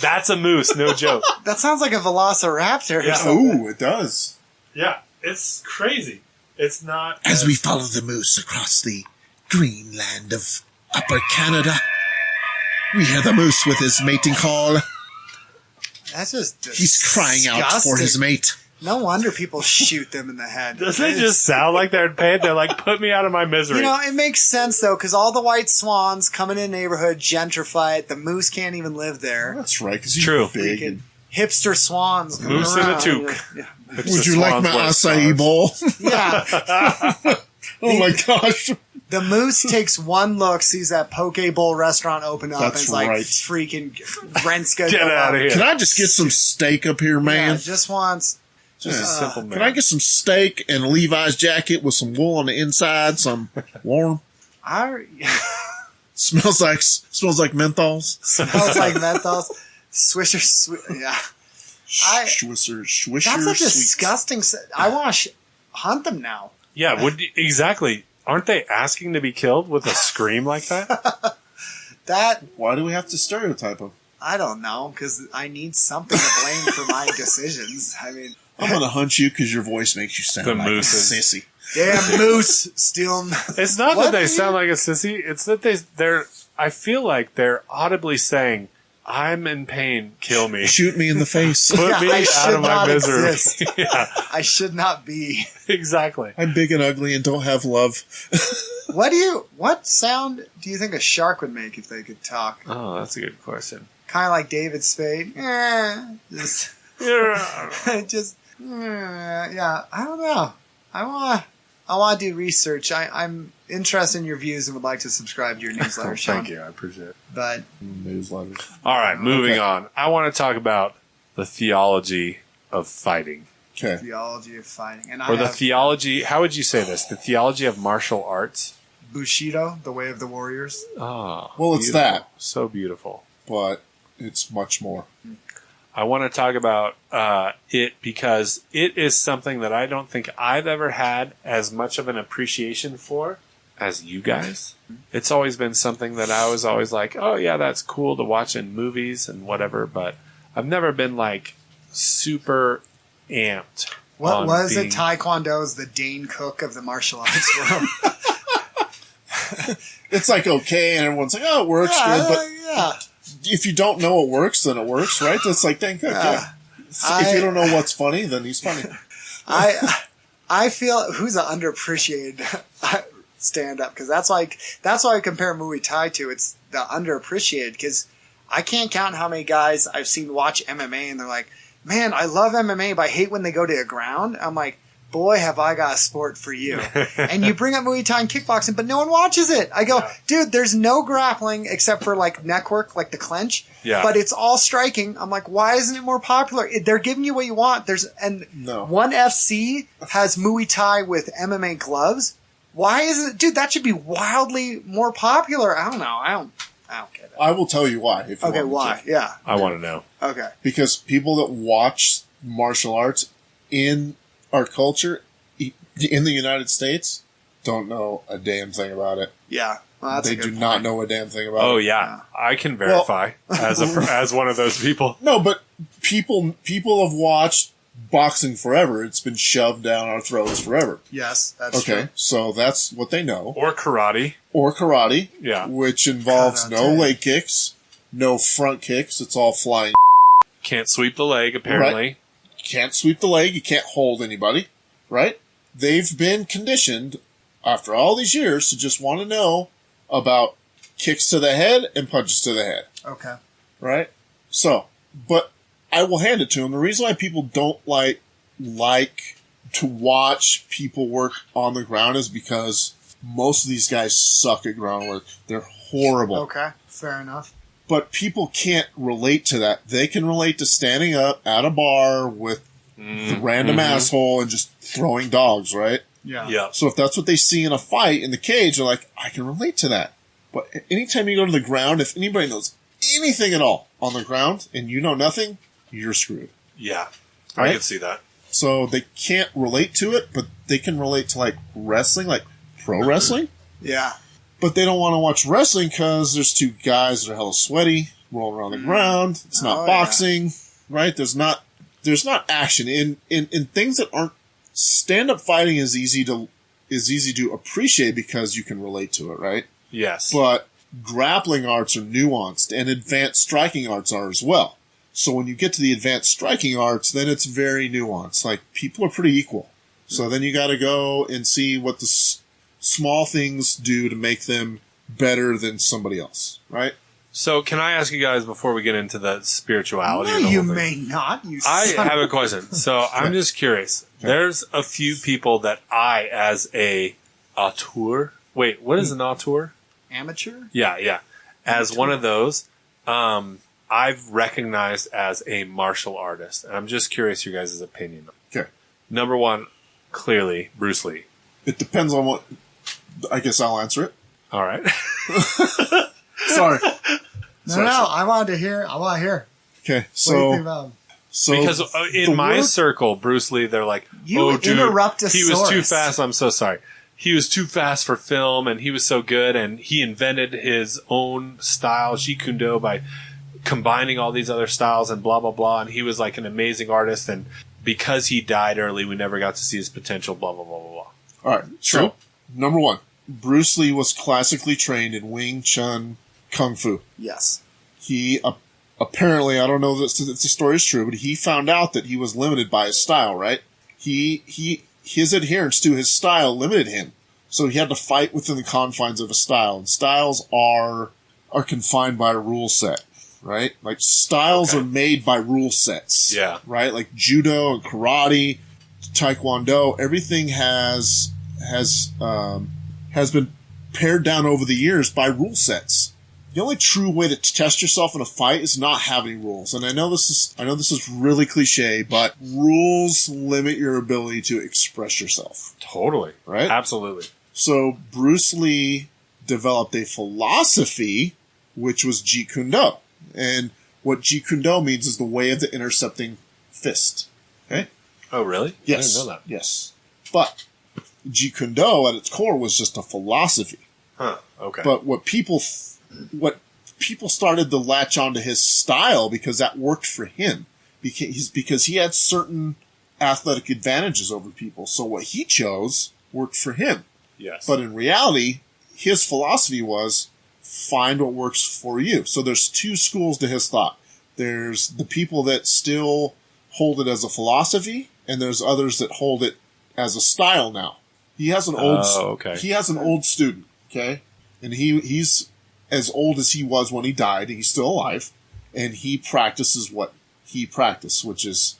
That's a moose, no joke. That sounds like a velociraptor or Yeah. something. Ooh, it does. Yeah, it's crazy. It's not... As we follow the moose across the green land of Upper Canada, we hear the moose with his mating call. That's just He's crying out for his disgusting. mate. No wonder people shoot them in the head. Doesn't it just sound like they're in pain? They're like, put me out of my misery. You know, it makes sense, though, because all the white swans come in a neighborhood, gentrify it. The moose can't even live there. That's right, because he's True. big. Freaking And, hipster swans. coming Moose in a around. toque. Yeah. would you like my acai bowl? Yeah. Oh my gosh. The moose takes one look, sees that poke bowl restaurant open up, That's and it's like, right. freaking rent's gonna Get go out up. of here. Can I just get some steak up here, Yeah, man? just wants... Just a simple man. Can I get some steak and a Levi's jacket with some wool on the inside, some warm? Smells like menthols. Smells like menthols. Swisher, yeah. Swisher, That's a sweets. disgusting... I want to hunt them now. Yeah, exactly. Aren't they asking to be killed with a scream like that? That... Why do we have to stereotype them? I don't know, because I need something to blame for my decisions. I mean... I'm going to hunt you because your voice makes you sound The like mooses. a sissy. Damn moose stealing... It's not What that they do you- sound like a sissy. It's that they're. I feel like they're audibly saying, "I'm in pain. Kill me. Shoot me in the face. Put Yeah, me I out should of my not misery." exist. Yeah, I should not be... exactly. I'm big and ugly and don't have love. What sound do you think a shark would make if they could talk? Oh, that's a good question. Kind of like David Spade. Just, Yeah. yeah. I don't know. I want to do research. I'm interested in your views and would like to subscribe to your newsletter, Sean. Thank you. I appreciate it. But Newsletters. All right, moving Okay. on. I want to talk about the theology of fighting, Okay. theology of fighting, and or I the have theology. How would you say this? The theology of martial arts. Bushido, the way of the warriors. Oh, Well, it's beautiful. that. So beautiful. But it's much more. I want to talk about it because it is something that I don't think I've ever had as much of an appreciation for as you guys. It's always been something that I was always like, oh yeah, that's cool to watch in movies and whatever, but I've never been like super amped. What on was being- it? Taekwondo is the Dane Cook of the martial arts world. It's like okay, and everyone's like, oh, it works good. But yeah. if you don't know it works, then it works, right? That's like, thank God. Yeah. If you don't know what's funny, then he's funny. I feel who's an underappreciated stand-up, because that's why I compare Muay Thai to. It's the underappreciated, because I can't count how many guys I've seen watch MMA and they're like, man, I love MMA, but I hate when they go to the ground. I'm like, boy, have I got a sport for you. And you bring up Muay Thai and kickboxing, but no one watches it. I go, dude, there's no grappling except for like neck work, like the clench. Yeah. But it's all striking. I'm like, why isn't it more popular? They're giving you what you want. One FC has Muay Thai with MMA gloves. Why isn't it? Dude, that should be wildly more popular. I don't know. I don't get it. I will tell you why. If you Okay, want me why? to. Yeah. I want to know. Okay. Because people that watch martial arts in our culture in the United States don't know a damn thing about it. Yeah. Well, that's they a good do point. not know a damn thing about it. Oh yeah, I can verify as one of those people. No, but people have watched boxing forever. It's been shoved down our throats forever. Yes, that's Okay, true. so that's what they know. Or karate. Or karate, Yeah. which involves no Karate. leg kicks, no front kicks. It's all flying. Can't sweep the leg, apparently. Can't sweep the leg. You can't hold anybody, right? They've been conditioned after all these years to just want to know about kicks to the head and punches to the head, Okay. right? So, but I will hand it to them. The reason why people don't like to watch people work on the ground is because most of these guys suck at groundwork. They're horrible. Okay. Fair enough. But people can't relate to that. They can relate to standing up at a bar with the random asshole and just throwing dogs, right? Yeah. Yeah. So if that's what they see in a fight in the cage, they're like, I can relate to that. But anytime you go to the ground, if anybody knows anything at all on the ground and you know nothing, you're screwed. Yeah. I Right? can see that. So they can't relate to it, but they can relate to like wrestling, like pro wrestling. Yeah. But they don't want to watch wrestling because there's two guys that are hella sweaty, rolling around the ground. It's not Oh, boxing, right? There's not action in things that aren't stand-up fighting is easy to appreciate because you can relate to it, right? Yes. But grappling arts are nuanced and advanced striking arts are as well. So when you get to the advanced striking arts, then it's very nuanced. Like people are pretty equal. So then you got to go and see what the small things do to make them better than somebody else, right? So can I ask you guys before we get into the spirituality? No, of the you whole thing? may not. You I son have of a question. So I'm just curious. There's a few people that I, as a auteur, wait, what is an auteur? amateur. Yeah. As one of those, I've recognized as a martial artist. And I'm just curious your guys' opinion. Okay. Number one, clearly, Bruce Lee. It depends on what, I guess I'll answer it. All right. Sorry. No, Sorry. I want to hear. Okay. What do you So, think about him? Because in the my word- circle, Bruce Lee, they're like, You oh, dude, interrupt a he was too source. fast. I'm so sorry. He was too fast for film, and he was so good, and he invented his own style, Jeet Kune Do, by combining all these other styles and blah, blah, blah, and he was like an amazing artist, and because he died early, we never got to see his potential, blah, blah, blah, blah, blah. All right. So, number one, Bruce Lee was classically trained in Wing Chun Kung Fu. Yes. He apparently, I don't know if the story is true, but he found out that he was limited by his style, right? His adherence to his style limited him. So he had to fight within the confines of a style. And styles are confined by a rule set, right? Like styles are made by rule sets. Yeah. Right? Like judo and karate, taekwondo, everything has been pared down over the years by rule sets. The only true way to test yourself in a fight is not having rules. And I know this is really cliche, but rules limit your ability to express yourself. Totally. Right? Absolutely. So Bruce Lee developed a philosophy, which was Jeet Kune Do. And what Jeet Kune Do means is the way of the intercepting fist. Okay? Oh, really? Yes. I didn't know that. Yes. But Jeet Kune Do at its core was just a philosophy. Huh. Okay. But what people started to latch onto his style because that worked for him. Because he had certain athletic advantages over people. So what he chose worked for him. yes. But in reality, his philosophy was find what works for you. So there's two schools to his thought. There's the people that still hold it as a philosophy, and there's others that hold it as a style now. He has an he has an old student, okay? And he's as old as he was when he died. He's still alive, and he practices what he practiced, which is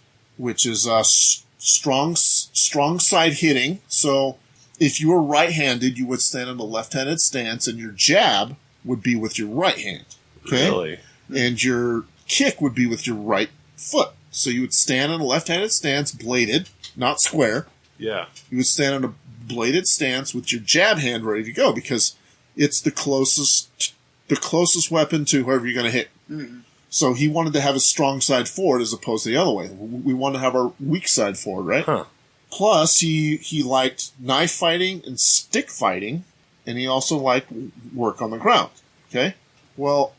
strong side hitting. So if you were right-handed, you would stand in a left-handed stance, and your jab would be with your right hand. Okay? Really? And your kick would be with your right foot. So you would stand in a left-handed stance, bladed, not square. Yeah. You would stand in a bladed stance with your jab hand ready to go, because it's the closest weapon to whoever you're going to hit. Mm-hmm. So he wanted to have a strong side forward as opposed to the other way. We want to have our weak side forward, right? Huh. Plus, he liked knife fighting and stick fighting, and he also liked work on the ground. Okay? Well,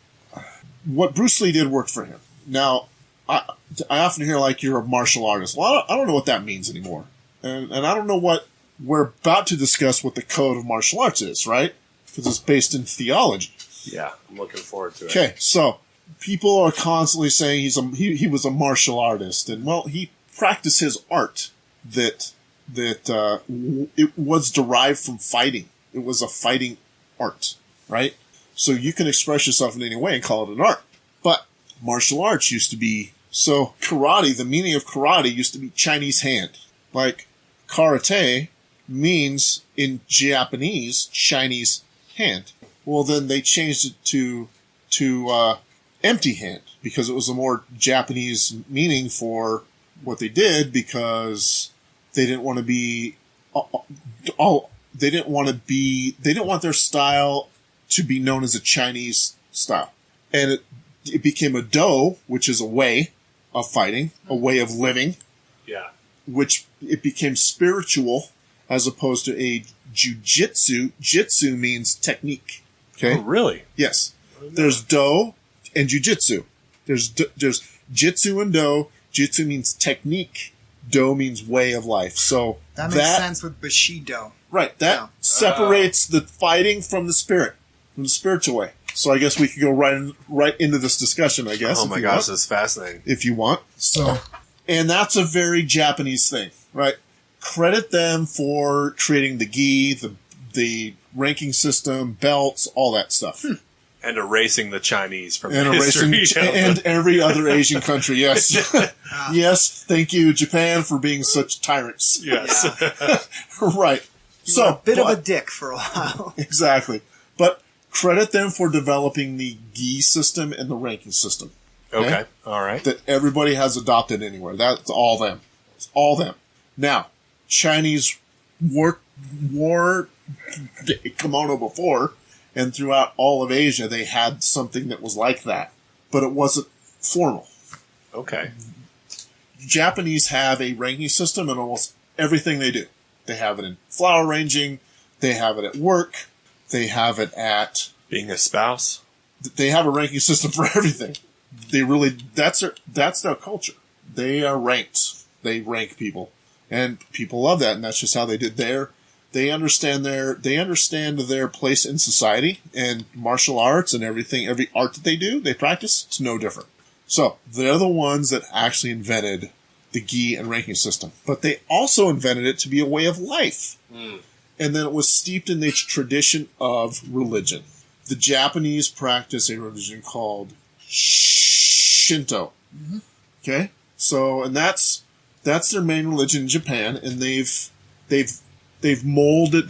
what Bruce Lee did worked for him. Now, I often hear, like, you're a martial artist. Well, I don't know what that means anymore. And I don't know what we're about to discuss what the code of martial arts is, right? Because it's based in theology. Yeah, I'm looking forward to it. Okay, so people are constantly saying he was a martial artist, and well, he practiced his art that it was derived from fighting. It was a fighting art, right? So you can express yourself in any way and call it an art. But martial arts used to be, so karate, the meaning of karate used to be Chinese hand. Like karate means in Japanese Chinese hand. Well, then they changed it to empty hand, because it was a more Japanese meaning for what they did, because they didn't want to be they didn't want their style to be known as a Chinese style. And it became a do, which is a way of fighting, a way of living. Yeah. Which it became spiritual as opposed to a jujitsu. Jitsu means technique. Okay? Oh, really? Yes. There's do and jujitsu. There's jitsu and do. Jitsu means technique. Do means way of life. So that makes sense with Bushido. Right. That separates the fighting from the spirit, from the spiritual way. So I guess we could go right into this discussion, I guess. Oh my gosh, that's fascinating. If you want. So, and that's a very Japanese thing, right? Credit them for creating the gi, the ranking system, belts, all that stuff. And erasing the Chinese from and history. And every other Asian country, yes. Yes, thank you, Japan, for being such tyrants. Yes. Yeah. Right. You were a bit of a dick for a while. Exactly. But credit them for developing the gi system and the ranking system. Okay. All right. That everybody has adopted anywhere. That's all them. It's all them. Now, Chinese wore kimono before, and throughout all of Asia, they had something that was like that. But it wasn't formal. Okay. Japanese have a ranking system in almost everything they do. They have it in flower arranging. They have it at work. They have it at... being a spouse. They have a ranking system for everything. They really... That's their culture. They are ranked. They rank people. And people love that, and that's just how they did They understand their place in society, and martial arts and everything, every art that they practice, it's no different. So, they're the ones that actually invented the gi and ranking system. But they also invented it to be a way of life. Mm. And then it was steeped in the tradition of religion. The Japanese practice a religion called Shinto. Mm-hmm. Okay? So, and that's their main religion in Japan, and they've melded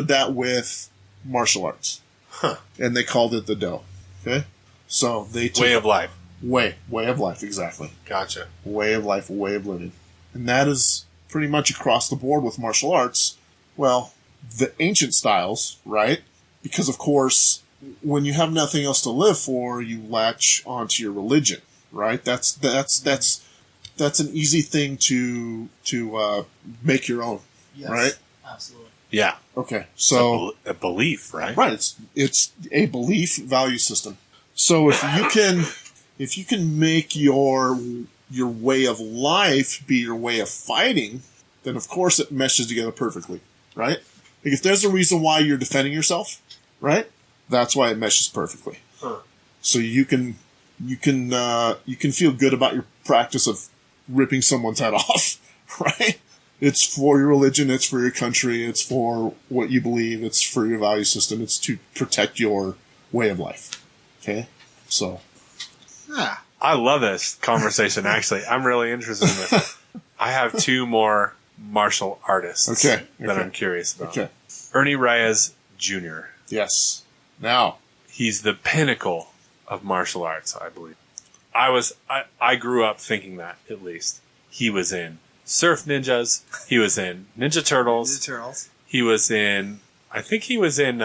that with martial arts. Huh. And they called it the Do. Okay? So they took way of life. Way of life, exactly. Gotcha. Way of life, way of living. And that is pretty much across the board with martial arts. Well, the ancient styles, right? Because of course, when you have nothing else to live for, you latch onto your religion, right? That's an easy thing to make your own, yes, right? Absolutely. Yeah. Okay. So a belief, right? Right. It's a belief value system. So if you can make your way of life be your way of fighting, then of course it meshes together perfectly, right? Like if there's a reason why you're defending yourself, right? That's why it meshes perfectly. Huh. So you can feel good about your practice of ripping someone's head off, right? It's for your religion, it's for your country, it's for what you believe, it's for your value system, it's to protect your way of life. Okay? So. Yeah. I love this conversation, actually. I'm really interested in this. I have two more martial artists that I'm curious about. Okay. Ernie Reyes Jr. Yes. Now. He's the pinnacle of martial arts, I believe. I grew up thinking that, at least. He was in Surf Ninjas. He was in Ninja Turtles. He was in, I think he was in,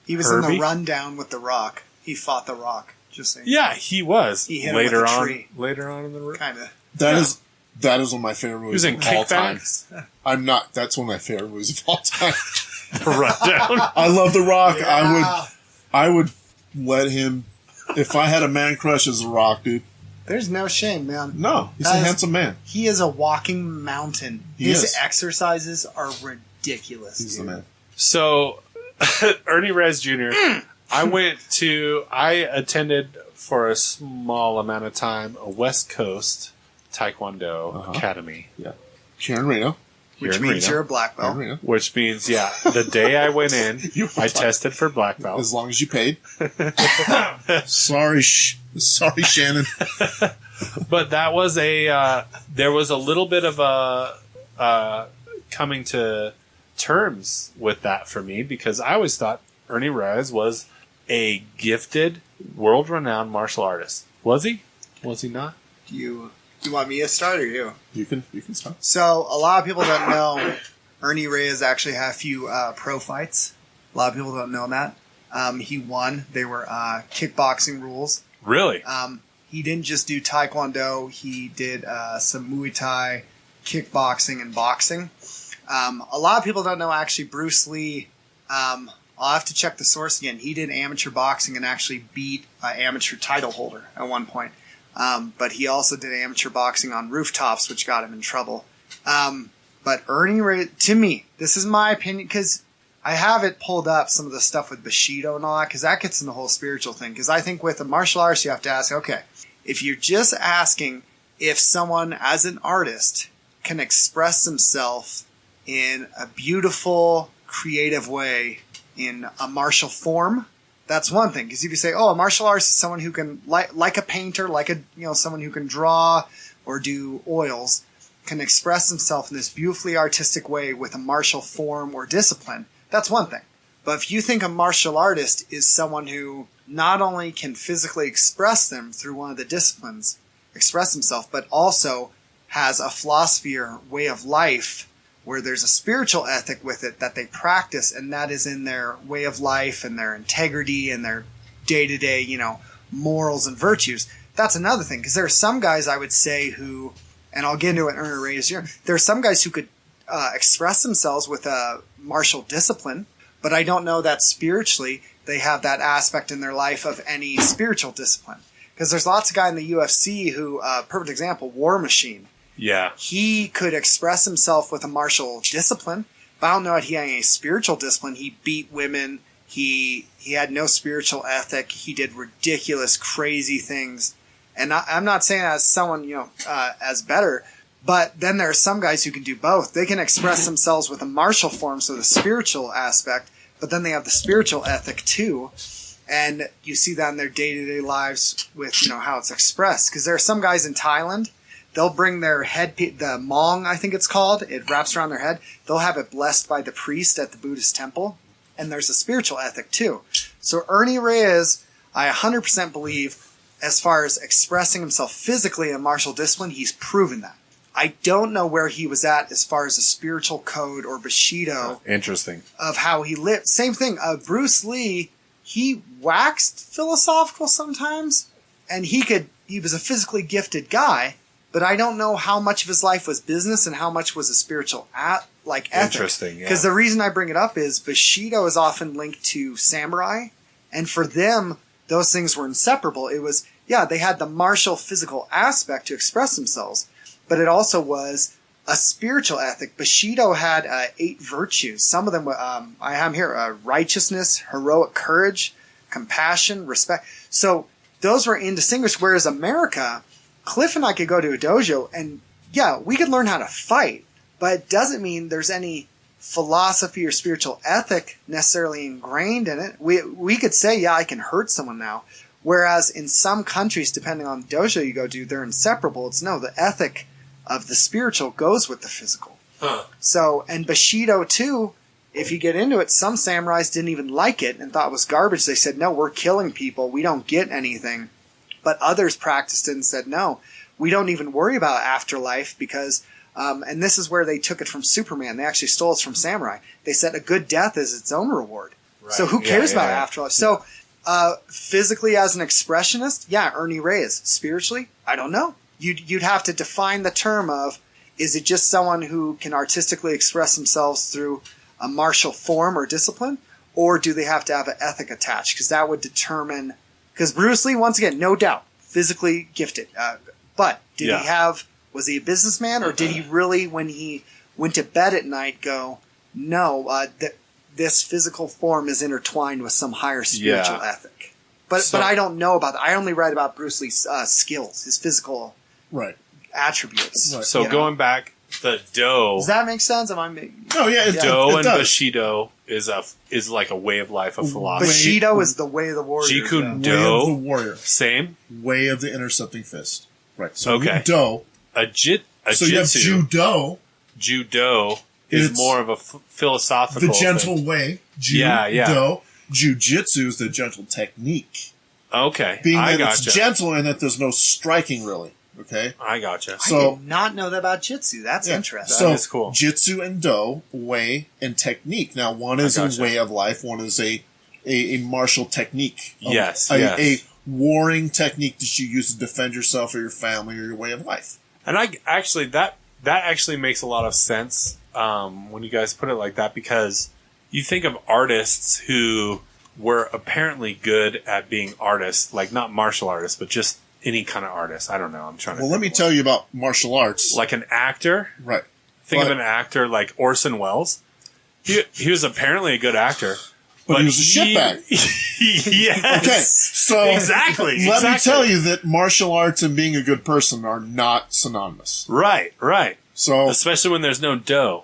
he was Herbie. in the Rundown with The Rock. He fought The Rock. Just saying. Yeah, he was. He hit him with a tree. Later on in the room. Kind of. That is one of my favorite movies of all time. That's one of my favorite movies of all time. The Rundown. I love The Rock. Yeah. I would let him, if I had a man crush as The Rock, dude. There's no shame, man. No, he's a handsome man. He is a walking mountain. His exercises are ridiculous. He's the man. So, Ernie Reyes Jr., I attended for a small amount of time a West Coast Taekwondo Academy. Yeah. Here in Reno. Which means you're a black belt. Which means, the day I went in, I tested for black belt. As long as you paid. Sorry, Shannon. But that was there was a little bit of a coming to terms with that for me, because I always thought Ernie Reyes was a gifted, world-renowned martial artist. Was he? Was he not? Do you want me to start or you? You can start. So, a lot of people don't know Ernie Reyes actually had a few pro fights. A lot of people don't know that. He won. They were kickboxing rules. Really? He didn't just do Taekwondo. He did some Muay Thai, kickboxing, and boxing. A lot of people don't know, actually, Bruce Lee, I'll have to check the source again. He did amateur boxing and actually beat an amateur title holder at one point. But he also did amateur boxing on rooftops, which got him in trouble. But Ernie Reyes, to me, this is my opinion, because I have it pulled up, some of the stuff with Bushido and all that, because that gets in the whole spiritual thing. Because I think with the martial arts, you have to ask, okay, if you're just asking if someone, as an artist, can express themselves in a beautiful, creative way in a martial form, that's one thing. Because if you say, oh, a martial artist is someone who can, like a painter, someone who can draw or do oils, can express themselves in this beautifully artistic way with a martial form or discipline, that's one thing. But if you think a martial artist is someone who not only can physically express them through one of the disciplines, express himself, but also has a philosophy or way of life where there's a spiritual ethic with it that they practice, and that is in their way of life and their integrity and their day-to-day, morals and virtues. That's another thing, because there are some guys, I would say, who, and I'll get into it, Ernie Reyes Jr., there are some guys who could express themselves with a martial discipline, but I don't know that spiritually they have that aspect in their life of any spiritual discipline. Because there's lots of guys in the UFC who, perfect example, War Machine. Yeah. He could express himself with a martial discipline, but I don't know that he had any spiritual discipline. He beat women. He had no spiritual ethic. He did ridiculous, crazy things. And I'm not saying as someone, as better, but then there are some guys who can do both. They can express themselves with a martial form, so the spiritual aspect, but then they have the spiritual ethic too. And you see that in their day-to-day lives with, how it's expressed. Because there are some guys in Thailand, they'll bring their the mong, I think it's called. It wraps around their head. They'll have it blessed by the priest at the Buddhist temple. And there's a spiritual ethic too. So Ernie Reyes, I 100% believe, as far as expressing himself physically in martial discipline, he's proven that. I don't know where he was at as far as a spiritual code or Bushido. Interesting. Of how he lived. Same thing. Bruce Lee, he waxed philosophical sometimes. And he was a physically gifted guy. But I don't know how much of his life was business and how much was a spiritual ethic. Interesting, yeah. Because the reason I bring it up is Bushido is often linked to samurai. And for them, those things were inseparable. It was, they had the martial physical aspect to express themselves. But it also was a spiritual ethic. Bushido had 8 virtues. Some of them, I have here, righteousness, heroic courage, compassion, respect. So those were indistinguished. Whereas America, Clif and I could go to a dojo and, we could learn how to fight. but it doesn't mean there's any philosophy or spiritual ethic necessarily ingrained in it. We could say, yeah, I can hurt someone now. Whereas in some countries, depending on the dojo you go to, they're inseparable. It's no, the ethic of the spiritual goes with the physical. Huh. So, and Bushido too, if you get into it, some samurais didn't even like it and thought it was garbage. They said, no, we're killing people. We don't get anything. But others practiced it and said, no, we don't even worry about afterlife because, and this is where they took it from Superman. They actually stole it from samurai. They said a good death is its own reward. Right. So who cares about afterlife? So physically as an expressionist, yeah, Ernie Reyes. Spiritually, I don't know. You'd have to define the term of, is it just someone who can artistically express themselves through a martial form or discipline, or do they have to have an ethic attached? Because that would determine. Because Bruce Lee, once again, no doubt, physically gifted, but did he have? Was he a businessman, or did he really, when he went to bed at night, go, no, this physical form is intertwined with some higher spiritual ethic? But I don't know about that. I only read about Bruce Lee's skills, his physical attributes. Right. So going back. The Do. Does that make sense? Am I making? Oh yeah, Do and Bushido is like a way of life, a philosophy. Bushido is the way of the warrior. Jeet-Kune Do, way of the warrior. Same. Way of the intercepting fist. Right. So okay. Do. So you have Judo. Judo is more of a philosophical. The gentle thing. Way. Judo. Jiu-Jitsu is the gentle technique. Okay. Being that it's gentle and that there's no striking really. Okay, I gotcha. So, I did not know that about Jitsu. That's interesting. That is cool. Jitsu and Do, way and technique. Now, one is a way of life. One is a martial technique. Yes, a warring technique that you use to defend yourself or your family or your way of life. And I actually that actually makes a lot of sense when you guys put it like that, because you think of artists who were apparently good at being artists, like not martial artists, but just any kind of artist. I don't know. I'm trying to. Well, let me tell you about martial arts. Like an actor. Right. Think of an actor like Orson Welles. He was apparently a good actor. But he was a shitbag. Yes. Okay. So exactly. Let me tell you that martial arts and being a good person are not synonymous. Right. So especially when there's no Do.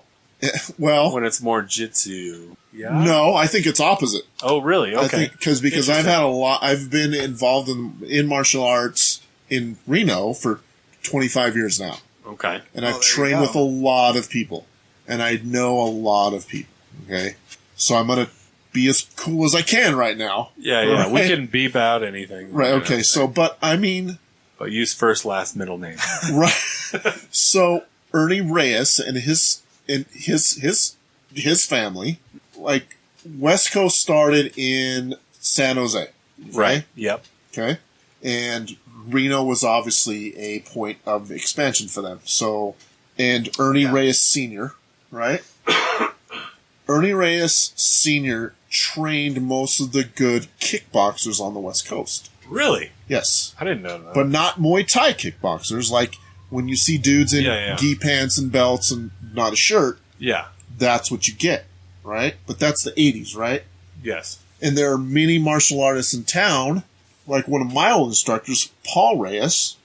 Well, when it's more jitsu. Yeah. No, I think it's opposite. Oh, really? Okay. I think because I've had I've been involved in martial arts in Reno for 25 years now. Okay. And I've trained with a lot of people, and I know a lot of people. Okay. So I'm gonna be as cool as I can right now. Yeah. Right? We can beep out anything. Right. Okay. So, but use first, last, middle name. Right. So Ernie Reyes and his family, like West Coast started in San Jose. Okay? Right. Yep. Okay. And Reno was obviously a point of expansion for them. So, and Ernie Reyes Sr., right? Ernie Reyes Sr. trained most of the good kickboxers on the West Coast. Really? Yes. I didn't know that. But not Muay Thai kickboxers. Like when you see dudes in gi pants and belts and not a shirt. Yeah. That's what you get, right? But that's the 80s, right? Yes. And there are many martial artists in town, like one of my old instructors, Paul Reyes,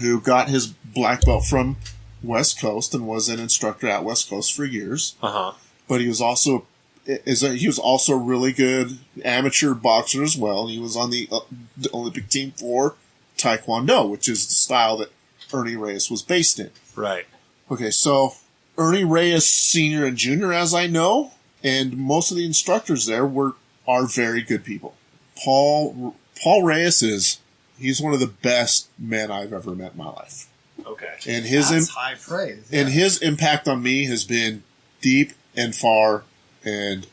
who got his black belt from West Coast and was an instructor at West Coast for years. Uh-huh. But he was also a really good amateur boxer as well. And he was on the Olympic team for Taekwondo, which is the style that Ernie Reyes was based in. Right. Okay, so Ernie Reyes Sr. and Jr., as I know, and most of the instructors there are very good people. Paul Reyes he's one of the best men I've ever met in my life. Okay. And that's high praise. Yeah. And his impact on me has been deep and far, and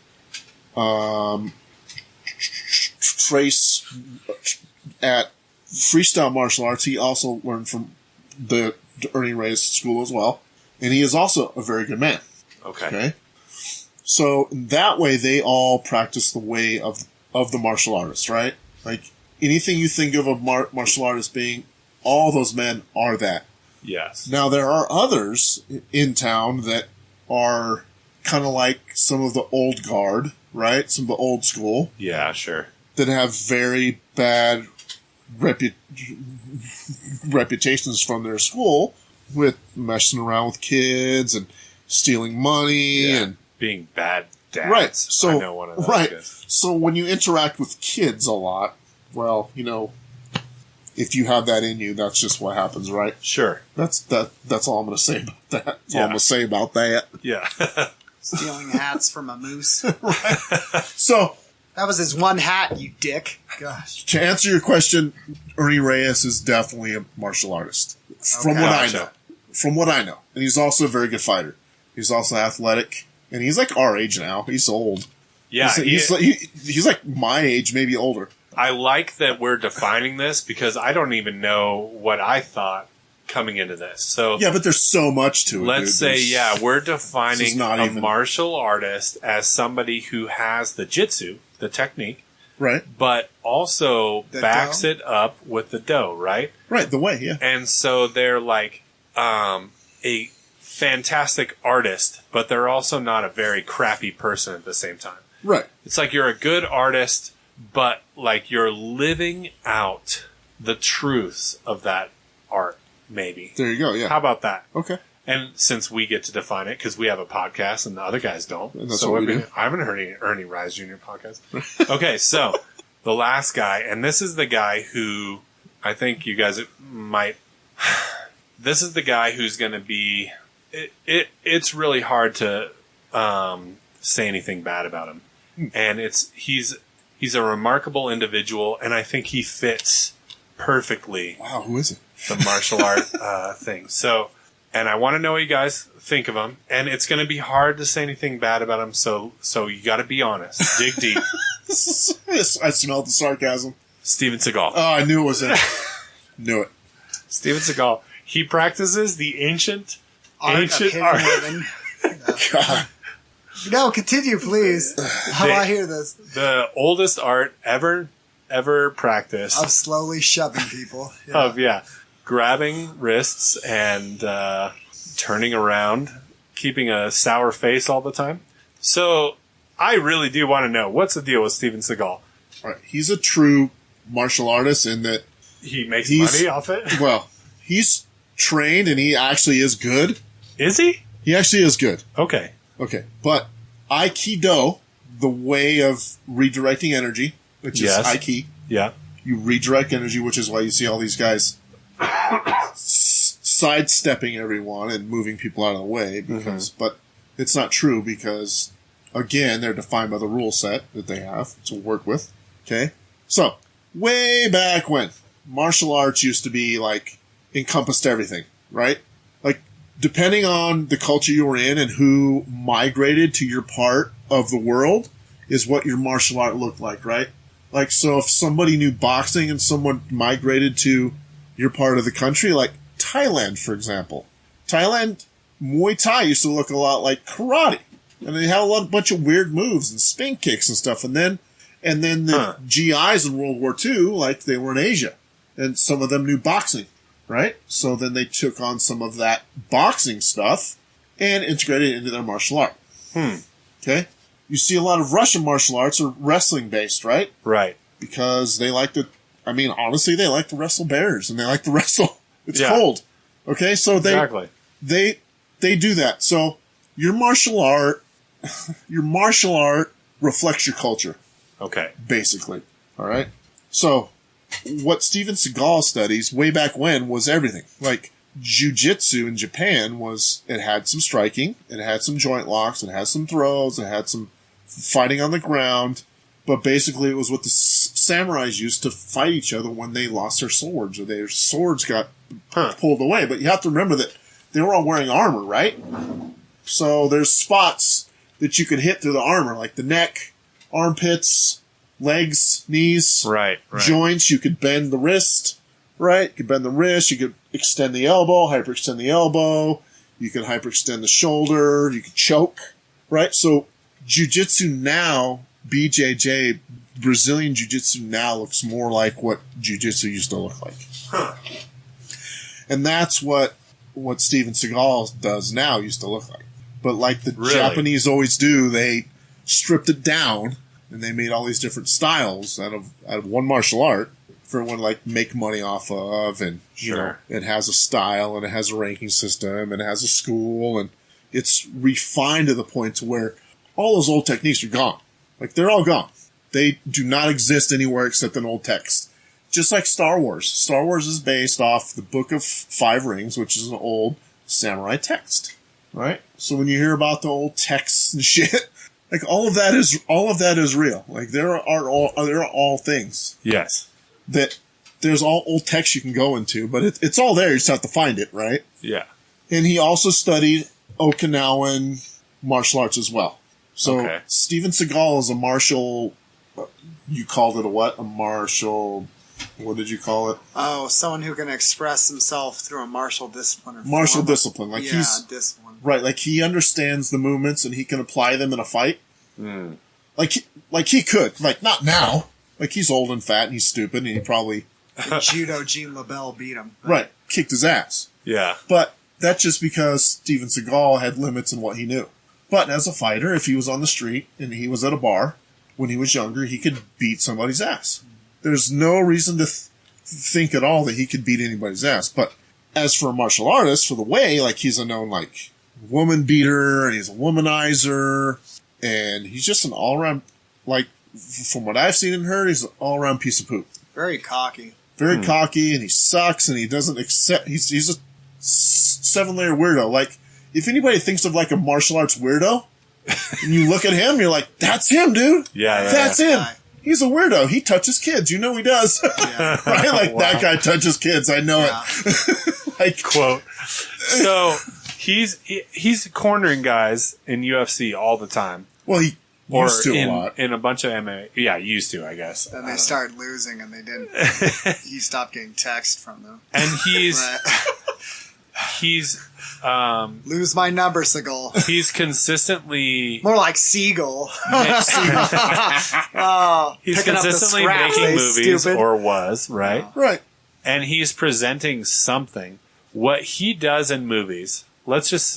trace at freestyle martial arts. He also learned from the Ernie Reyes school as well, and he is also a very good man. Okay. So that way, they all practice the way of the martial artist, right? Like anything you think of a martial artist being, all those men are that. Yes. Now there are others in town that are kind of like some of the old guard, right? Some of the old school. Yeah, sure. That have very bad reputations from their school with messing around with kids and stealing money and being bad dads. Right. So, I know one of those right. guys. So when you interact with kids a lot, well, you know, if you have that in you, that's just what happens, right? Sure. That's all I'm going to say about that. That's all I'm going to say about that. Yeah. Stealing hats from a moose. Right. So That was his one hat, you dick. Gosh. to answer your question, Ernie Reyes is definitely a martial artist. From what I know. From what I know. And he's also a very good fighter. He's also athletic. And he's like our age now. He's old. Yeah. He's like my age, maybe older. I like that we're defining this because I don't even know what I thought coming into this. So yeah, but there's so much to it. Let's say, we're defining a even martial artist as somebody who has the jitsu, the technique, right, but also The backs dough? it up with the dough, right? right, the way, yeah. And so they're like a fantastic artist, but they're also not a very crappy person at the same time. Right. It's like you're a good artist, but like you're living out the truths of that art, maybe. There you go, yeah. How about that? Okay. And since we get to define it, because we have a podcast and the other guys don't. And that's so what we do. I haven't heard any Ernie Reyes Jr. podcast. Okay, so the last guy, and this is the guy who I think you guys might... This is the guy who's going to be... It's really hard to say anything bad about him. And he's a remarkable individual, and I think he fits perfectly Wow, who is it? the martial art thing. So, and I want to know what you guys think of him. And it's going to be hard to say anything bad about him. So you got to be honest. Dig deep. I smelled the sarcasm. Steven Segal. Oh, I knew it was it. Knew it. Steven Segal. He practices the ancient Art of hitting art. women. God. No, continue, please. How do I hear this? The oldest art ever practiced. Of slowly shoving people. Yeah. Grabbing wrists and turning around, keeping a sour face all the time. So I really do want to know, what's the deal with Steven Segal? All right. He's a true martial artist in that, He makes money off it? well, he's trained and he actually is good. Is he? He actually is good. Okay. Okay. But Aikido, the way of redirecting energy, which is Aiki, Yeah. you redirect energy, which is why you see all these guys sidestepping everyone and moving people out of the way. Because, but it's not true because, again, they're defined by the rule set that they have to work with. Okay? So, way back when, martial arts used to be like, encompassed everything, right? Like, depending on the culture you were in and who migrated to your part of the world is what your martial art looked like, right? Like, so if somebody knew boxing and someone migrated to your part of the country, like Thailand, for example. Thailand, Muay Thai used to look a lot like karate. And they had a bunch of weird moves and spin kicks and stuff. And then the GIs in World War II, like they were in Asia. And some of them knew boxing, right? So then they took on some of that boxing stuff and integrated it into their martial art. Okay? You see a lot of Russian martial arts are wrestling based, right? Right. Because they like to, I mean, honestly, they like to wrestle bears and they like to wrestle. It's cold. Okay? So they do that. So your martial art reflects your culture. Okay. Basically. All right? So what Steven Segal studies way back when was everything. Like jiu-jitsu in Japan it had some striking, it had some joint locks, it had some throws, it had some fighting on the ground, but basically it was what the samurais used to fight each other when they lost their swords or their swords got pulled away. But you have to remember that they were all wearing armor, right? So there's spots that you could hit through the armor, like the neck, armpits, legs, knees, right. joints. You could bend the wrist, right? You could bend the wrist. You could extend the elbow, hyperextend the elbow. You could hyperextend the shoulder. You could choke, right? So jiu-jitsu now, BJJ, Brazilian jiu-jitsu now looks more like what jiu-jitsu used to look like. And that's what Steven Segal does now used to look like. But like the Japanese always do, they stripped it down and they made all these different styles out of one martial art for everyone to like make money off of, and you know, it has a style and it has a ranking system and it has a school and it's refined to the point to where all those old techniques are gone. Like, they're all gone. They do not exist anywhere except in old text. Just like Star Wars. Star Wars is based off the Book of Five Rings, which is an old samurai text. Right? So when you hear about the old texts and shit, like, all of that is real. Like, there are all things. Yes. That there's all old text you can go into, but it's all there. You just have to find it, right? Yeah. And he also studied Okinawan martial arts as well. So Okay. Steven Segal is a martial. You called it a what? A martial. What did you call it? Oh, someone who can express himself through a martial discipline. Or Martial form. discipline. Like discipline. Right. Like, he understands the movements and he can apply them in a fight. Mm. Like he could. Like, not now. Like, he's old and fat and he's stupid and he probably The judo Gene LaBelle beat him. right kicked his ass. Yeah. But that's just because Steven Segal had limits in what he knew. But as a fighter, if he was on the street and he was at a bar when he was younger, he could beat somebody's ass. There's no reason to think at all that he could beat anybody's ass. But as for a martial artist, for the way, like, he's a known, like, woman beater and he's a womanizer and he's just an all-around, like, from what I've seen and heard, he's an all-around piece of poop. Very cocky. Very cocky, and he sucks, and he doesn't accept. He's a 7-layer weirdo. Like, if anybody thinks of, like, a martial arts weirdo, and you look at him, you're like, that's him, dude. Yeah. That's him. Guy. He's a weirdo. He touches kids. You know he does. Yeah. Right? Like, Wow. that guy touches kids. I know Yeah. it. Like, Quote. So he's cornering guys in UFC all the time. well, he Or used to a lot. in a bunch of MMA. Yeah, used to, I guess. Then they started losing and they didn't. He stopped getting text from them. And he's Right. he's Lose my number, Segal. he's consistently More like Seagull. Oh, he's picking up the consistently scraps, making they movies stupid. or was, right? Right. And he's presenting something. What he does in movies, let's just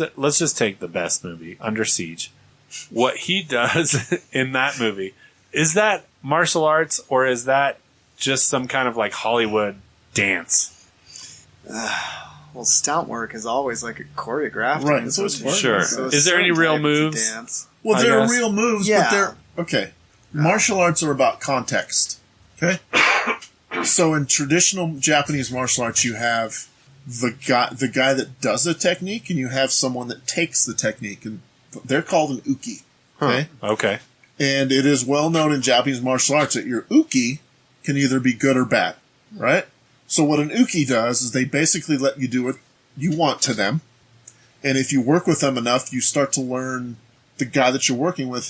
take the best movie, Under Siege. What he does in that movie, is that martial arts or is that just some kind of like Hollywood dance? Well, stunt work is always like a choreographed. Right, dance, it's always isn't it? fun. Sure. So Is there any certain real type, it's a moves? dance. Well, I there are guess. real moves, but Yeah. they're... Okay. Martial arts are about context. Okay? So in traditional Japanese martial arts, you have the guy that does a technique, and you have someone that takes the technique, and they're called an uke. Okay? Okay. And it is well known in Japanese martial arts that your uke can either be good or bad. Right? So what an uke does is they basically let you do what you want to them. And if you work with them enough, you start to learn the guy that you're working with,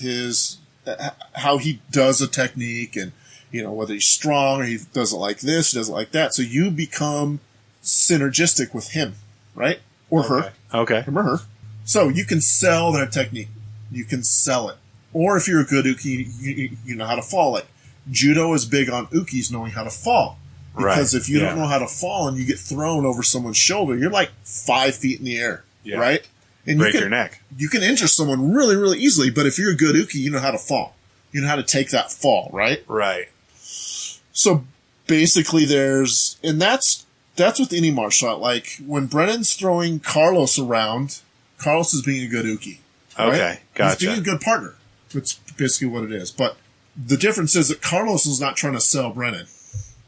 how he does a technique, and, you know, whether he's strong or he does it like this, he does it like that. So you become synergistic with him, right? Or her. Okay. Him or her. So you can sell their technique. You can sell it. Or if you're a good uke, you know how to fall. Like, judo is big on ukes knowing how to fall. Because Right. if you Yeah. don't know how to fall and you get thrown over someone's shoulder, you're like 5 feet in the air, Yeah. right? And Break you your neck. You can injure someone really, really easily, but if you're a good uke, you know how to fall. You know how to take that fall, right? Right. So basically and that's with any martial art. Like, when Brennan's throwing Carlos around, Carlos is being a good uke. Right? Okay. Gotcha. He's being a good partner. That's basically what it is. But the difference is that Carlos is not trying to sell Brennan.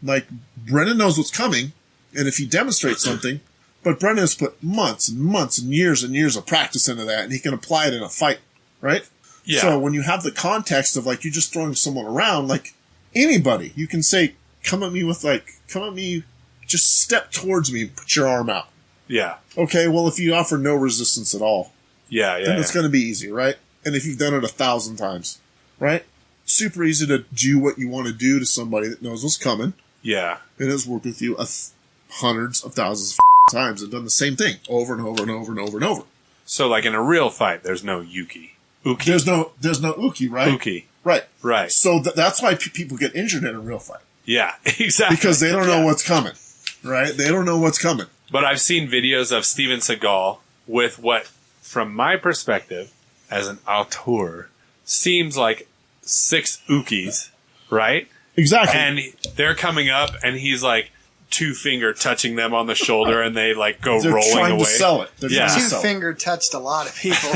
Like, Brennan knows what's coming, and if he demonstrates something, but Brennan has put months and months and years of practice into that, and he can apply it in a fight, right? Yeah. So when you have the context of, like, you just throwing someone around, like, anybody, you can say, come at me, just step towards me and put your arm out. Yeah. Okay, well, if you offer no resistance at all, Yeah. then Yeah. it's going to be easy, right? And if you've done it 1,000 times, right? Super easy to do what you want to do to somebody that knows what's coming Yeah. and has worked with you hundreds of thousands of times and done the same thing over and over and over and over and over. So, like in a real fight, there's no yuki. Uki. There's no uke, right? Uki. Right. Right. So that's why people get injured in a real fight. Yeah. Exactly. Because they don't know what's coming, right? They don't know what's coming. But I've seen videos of Steven Segal with what, from my perspective, as an auteur, seems like 6 ukis, right? Exactly. And they're coming up, and he's like two finger touching them on the shoulder and they like go They're rolling trying away. to sell it. They're Yeah. trying to Two sell it. finger touched a lot of people.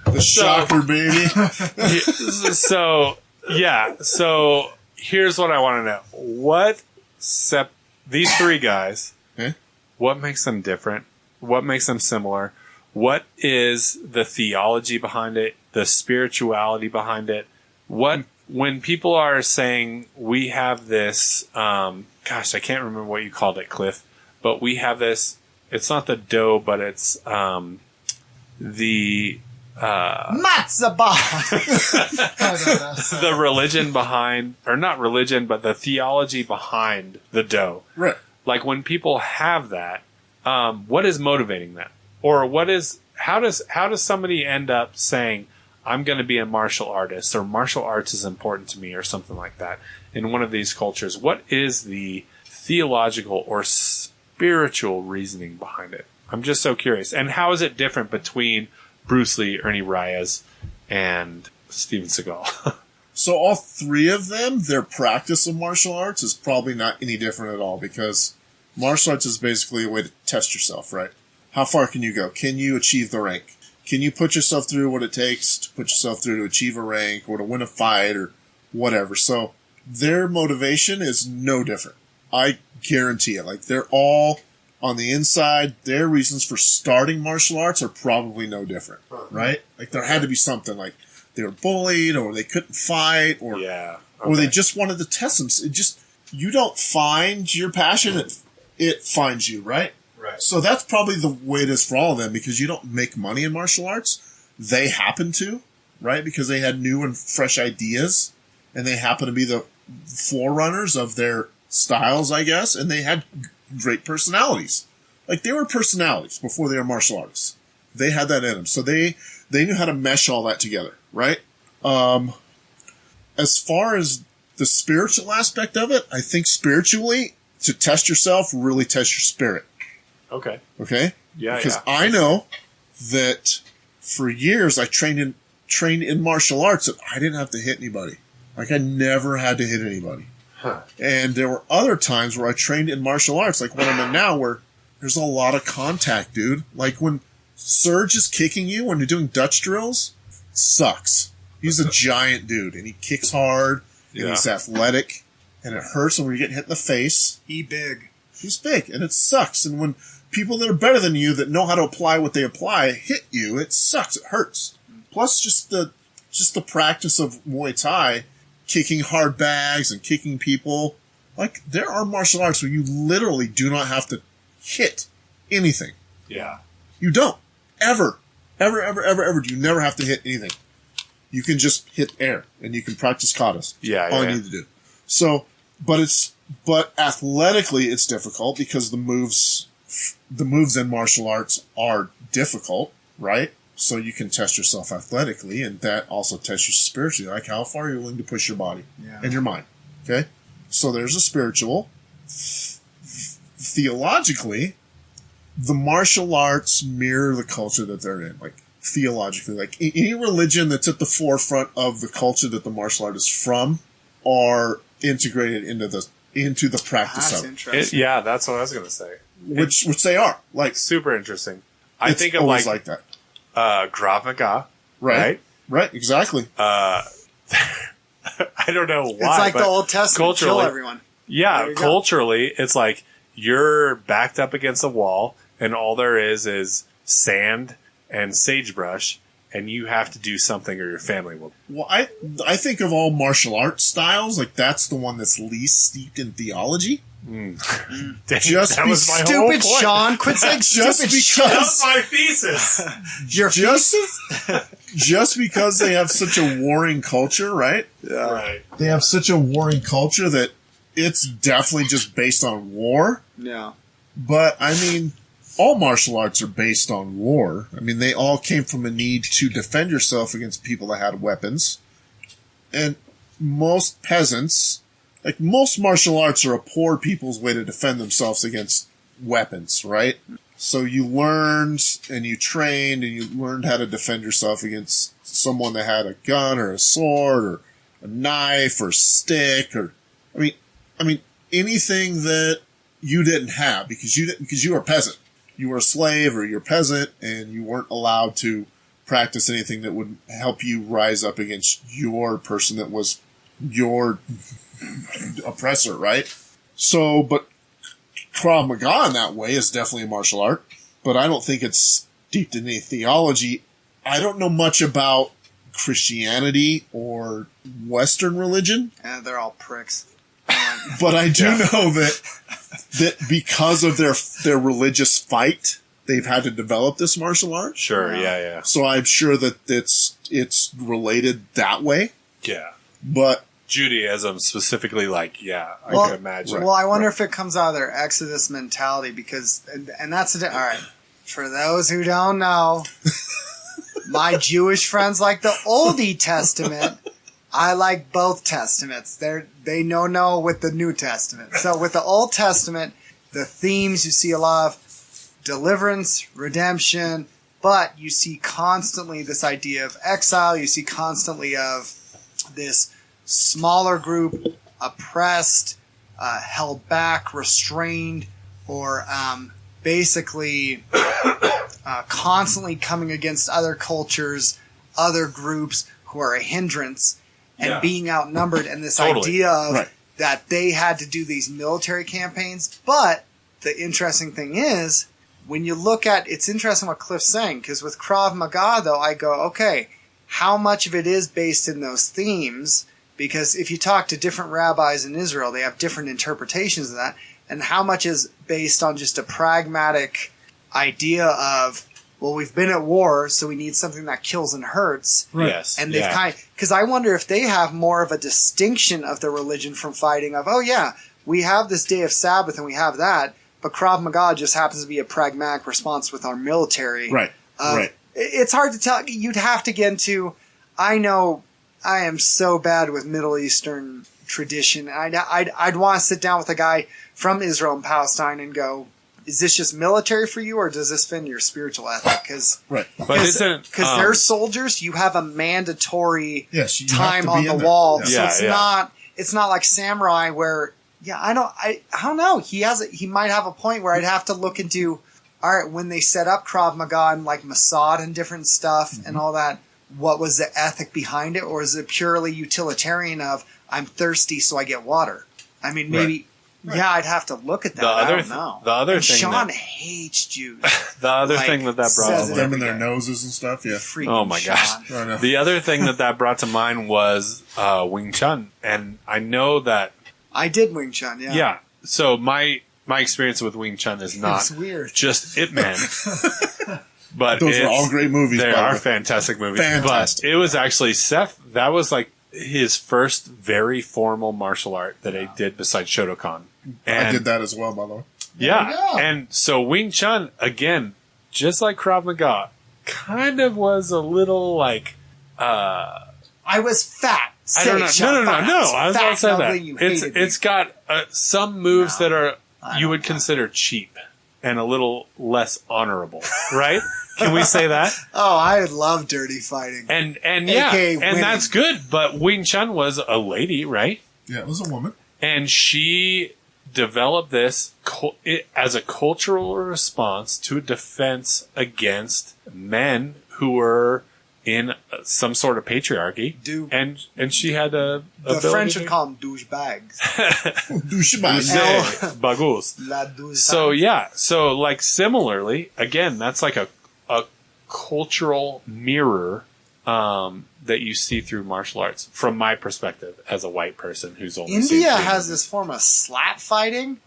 The shocker, baby. So here's what I want to know. What these three guys, Eh? what makes them different? What makes them similar? What is the theology behind it? The spirituality behind it? When people are saying we have this, I can't remember what you called it, Clif, but we have this, it's not the dough, but it's, the, Matzo ball. I don't know. the religion behind, or not religion, but the theology behind the dough. Right. Like when people have that, what is motivating that? Or how does somebody end up saying, I'm going to be a martial artist, or martial arts is important to me, or something like that in one of these cultures? What is the theological or spiritual reasoning behind it? I'm just so curious. And how is it different between Bruce Lee, Ernie Reyes, and Steven Segal? So all three of them, their practice of martial arts is probably not any different at all, because martial arts is basically a way to test yourself, right? How far can you go? Can you achieve the rank? Can you put yourself through what it takes to put yourself through to achieve a rank or to win a fight or whatever? So their motivation is no different. I guarantee it. Like, they're all on the inside. Their reasons for starting martial arts are probably no different, right? Like, there had to be something like they were bullied or they couldn't fight or, or they just wanted to test them. You don't find your passion. It finds you, right? Right. So that's probably the way it is for all of them, because you don't make money in martial arts. They happen to, right? Because they had new and fresh ideas, and they happen to be the forerunners of their styles, I guess, and they had great personalities. Like, they were personalities before they were martial artists. They had that in them. So they knew how to mesh all that together, right? As far as the spiritual aspect of it, I think spiritually, to test yourself, really test your spirit. Okay. Okay? Yeah, because yeah. I know that for years I trained in martial arts and I didn't have to hit anybody. Like, I never had to hit anybody. Huh. And there were other times where I trained in martial arts, like what I'm in now, where there's a lot of contact, dude. Like, when Serge is kicking you when you're doing Dutch drills, sucks. He's a giant dude, and he kicks hard, and he's athletic, and it hurts when you're getting hit in the face. Big. He's big, and it sucks. And when people that are better than you, that know how to apply what they apply, hit you, it sucks. It hurts. Plus, just the practice of Muay Thai, kicking hard bags and kicking people. Like, there are martial arts where you literally do not have to hit anything. Yeah. You don't. Ever. Ever. You never have to hit anything. You can just hit air, and you can practice katas. Yeah, All yeah. you need to do. So, but athletically, it's difficult because the moves in martial arts are difficult, right? So you can test yourself athletically, and that also tests you spiritually. Like, how far are you willing to push your body and your mind? Okay? So there's a spiritual. Theologically, the martial arts mirror the culture that they're in. Like, theologically. Like, any religion that's at the forefront of the culture that the martial art is from are integrated into the practice That's of it. interesting. That's what I was going to say. Which they are. Like, Super interesting. I it's think of always like that. Grampa Joe, Right? Right, exactly. I don't know why. It's like but the Old Testament. Kill culturally- everyone. Yeah, There you go. culturally, it's like you're backed up against a wall, and all there is sand and sagebrush, and you have to do something or your family will. Well, I think of all martial arts styles, like, that's the one that's least steeped in theology. Dang, Just that be was my whole Stupid point. Sean. Quit saying Just stupid because- That Sean. was my thesis. Your Just because they have such a warring culture, right? Right. They have such a warring culture that it's definitely just based on war. Yeah. But, I mean, all martial arts are based on war. I mean, they all came from a need to defend yourself against people that had weapons. And most peasants, like, most martial arts are a poor people's way to defend themselves against weapons, right? So you learned and you trained and you learned how to defend yourself against someone that had a gun or a sword or a knife or stick or, I mean, I mean, anything that you didn't have because you were a peasant. You were a slave or you're a peasant and you weren't allowed to practice anything that would help you rise up against your person that was your oppressor, right? So, but Krav Maga in that way is definitely a martial art, but I don't think it's steeped in any theology. I don't know much about Christianity or Western religion. Yeah, they're all pricks. But I do know that because of their religious fight, they've had to develop this martial art. Sure, yeah. So I'm sure that it's related that way. Yeah. But Judaism specifically, I can imagine. Well, I wonder if it comes out of their Exodus mentality because, and that's all right. For those who don't know, my Jewish friends like the Oldie Testament. I like both Testaments. They know with the New Testament. So with the Old Testament, the themes you see a lot of deliverance, redemption, but you see constantly this idea of exile. You see constantly of this smaller group oppressed, held back, restrained, or basically constantly coming against other cultures, other groups who are a hindrance. And being outnumbered, and this idea of that they had to do these military campaigns. But the interesting thing is, when you look at, it's interesting what Clif's saying, because with Krav Maga, though, I go, okay, how much of it is based in those themes? Because if you talk to different rabbis in Israel, they have different interpretations of that. And how much is based on just a pragmatic idea of, well, we've been at war, so we need something that kills and hurts. Right. Yes. And they've because I wonder if they have more of a distinction of the religion from fighting of, oh yeah, we have this day of Sabbath and we have that, but Krav Maga just happens to be a pragmatic response with our military. Right. It's hard to tell. You'd have to get into, I know I am so bad with Middle Eastern tradition. I'd want to sit down with a guy from Israel and Palestine and go, is this just military for you, or does this fit in your spiritual ethic? Because they're soldiers, you have a mandatory time on the wall. Yeah. So it's not like samurai where I don't know. He might have a point where I'd have to look into, all right, when they set up Krav Maga and like Mossad and different stuff and all that, what was the ethic behind it, or is it purely utilitarian of I'm thirsty so I get water? I mean, maybe. Right. Yeah, I'd have to look at that. I don't know. The other and thing Sean hates Jews. The other thing that brought them in their noses and stuff. Yeah. Oh my gosh. The other thing that brought to mind was Wing Chun, and I know that I did Wing Chun. Yeah. Yeah. So my experience with Wing Chun is not weird. Just Ip Man. But those are all great movies. They are fantastic movies. Fantastic. But it was actually Seth. That was like his first very formal martial art that I did besides Shotokan. And I did that as well, by the way. Yeah. And so Wing Chun, again, just like Krav Maga, kind of was a little like... I was fat. I don't know. No. I was about to say that. It's got some moves that are you would consider cheap and a little less honorable, right? Can we say that? Oh, I love dirty fighting. And that's good. But Wing Chun was a lady, right? Yeah, it was a woman. And she developed this as a cultural response to a defense against men who were in some sort of patriarchy. And she had the French would call them douchebags. Douchebags. Bagous. So, yeah. So, like, similarly, again, that's like a cultural mirror that you see through martial arts, from my perspective as a white person who's only India has this form of slap fighting,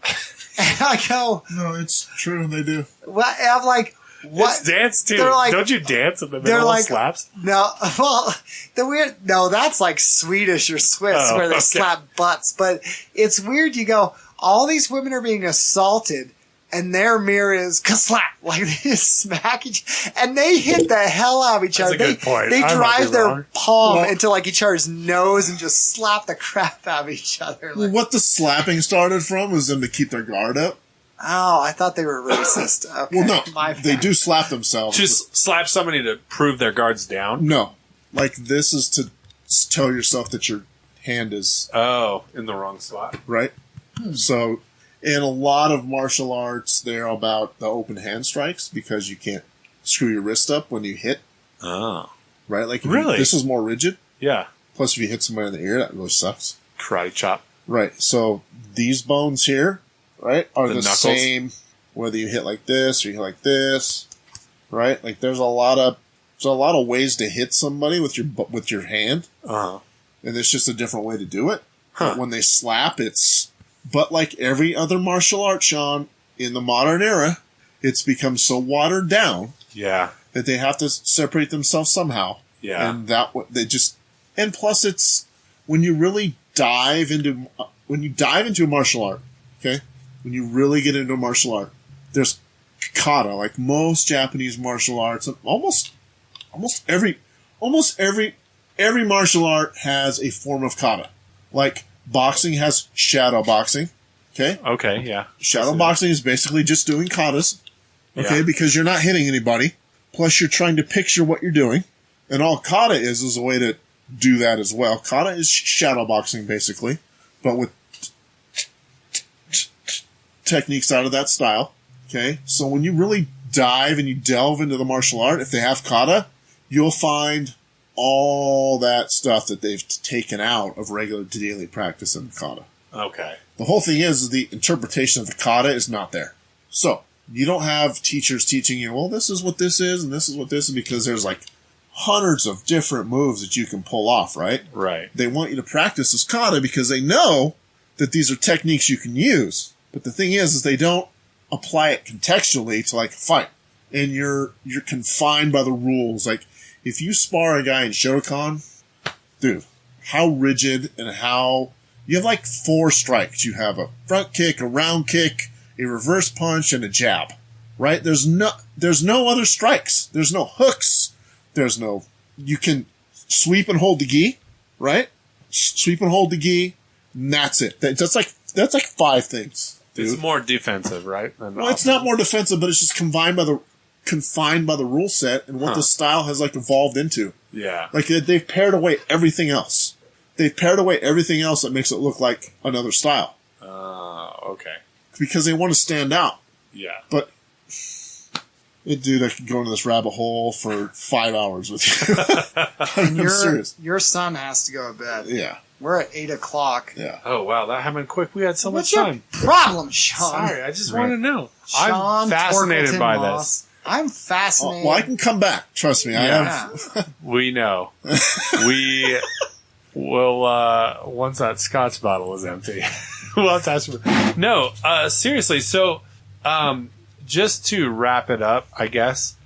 and I go, no, it's true, they do. Well, I'm like, what? It's dance too. Like, don't you dance in the middle of slaps? No, well, that's like Swedish or Swiss where they slap butts. But it's weird. You go, all these women are being assaulted, and their mirror is ka-slap. Like, they just smack and they hit the hell out of each other. That's a good point. They drive their palm into like each other's nose and just slap the crap out of each other. Well, what the slapping started from was them to keep their guard up. Oh, I thought they were racist. Okay. Well, no, they do slap themselves. Just slap somebody to prove their guard's down? No. Like, this is to tell yourself that your hand is... Oh, in the wrong spot. Right? So, in a lot of martial arts, they're about the open hand strikes because you can't screw your wrist up when you hit. Oh. Right? Like, Really? This is more rigid. Yeah. Plus, if you hit somebody in the ear, that really sucks. Karate chop. Right. So, these bones here, right, are the knuckles? same whether you hit like this or you hit like this. Right? Like, there's a lot of ways to hit somebody with your hand. Uh-huh. And it's just a different way to do it. Huh. But when they slap, but like every other martial art, Sean, in the modern era, it's become so watered down Yeah. that they have to separate themselves somehow. Yeah. And plus it's, when you really dive into a martial art, okay? When you really get into a martial art, there's kata, like most Japanese martial arts, almost every martial art has a form of kata. Like, boxing has shadow boxing. Okay? Okay, yeah. Shadow boxing is basically just doing katas. Okay? Yeah. Because you're not hitting anybody. Plus, you're trying to picture what you're doing. And all kata is a way to do that as well. Kata is shadow boxing, basically. But with techniques out of that style. Okay? So when you really dive and you delve into the martial art, if they have kata, you'll find all that stuff that they've taken out of regular daily practice in kata. Okay. The whole thing is the interpretation of the kata is not there. So, you don't have teachers teaching you, well, this is what this is, and this is what this is, because there's like hundreds of different moves that you can pull off, right? Right. They want you to practice this kata because they know that these are techniques you can use. But the thing is they don't apply it contextually to like a fight. And you're confined by the rules. Like, if you spar a guy in Shotokan, dude, how rigid and how... You have like 4 strikes. You have a front kick, a round kick, a reverse punch, and a jab. Right? There's no other strikes. There's no hooks. There's no... You can sweep and hold the gi, right? Sweep and hold the gi, and that's it. That's like 5 things, dude. It's more defensive, right? Well, it's not more defensive, but it's just confined by the rule set and what the style has like evolved into. Yeah. Like they've pared away everything else. They've pared away everything else that makes it look like another style. Okay. Because they want to stand out. Yeah. But, dude, I could go into this rabbit hole for 5 hours with you. I'm serious. Your son has to go to bed. Yeah. We're at 8 o'clock. Yeah. Oh, wow. That happened quick. We had so What's much your time. problem, Sean? Sorry. I just want to know. Sean I'm fascinated Torkelton by Moss. this. I'm fascinated. Well, I can come back. Trust me. I have. We know. We will, once that scotch bottle is empty. We'll have to ask for... No, seriously. So, just to wrap it up, I guess,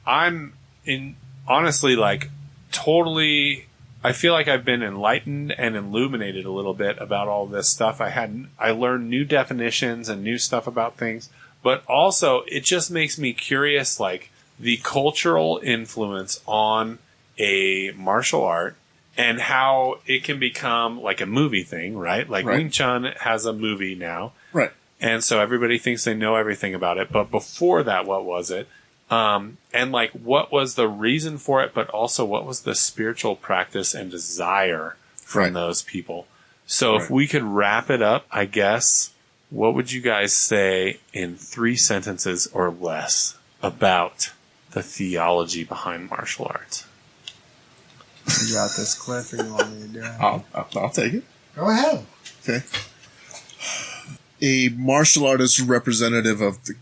honestly, like, totally... I feel like I've been enlightened and illuminated a little bit about all this stuff. I learned new definitions and new stuff about things, but also it just makes me curious, like the cultural influence on a martial art and how it can become like a movie thing, right? Like Wing Chun has a movie now. Right. And so everybody thinks they know everything about it. But before that, what was it? And like, what was the reason for it, but also what was the spiritual practice and desire from those people? So if we could wrap it up, I guess, what would you guys say in 3 sentences or less about the theology behind martial arts? You got this, Cliff, or you want me to do it? I'll take it. Go ahead. Okay. A martial art is representative of the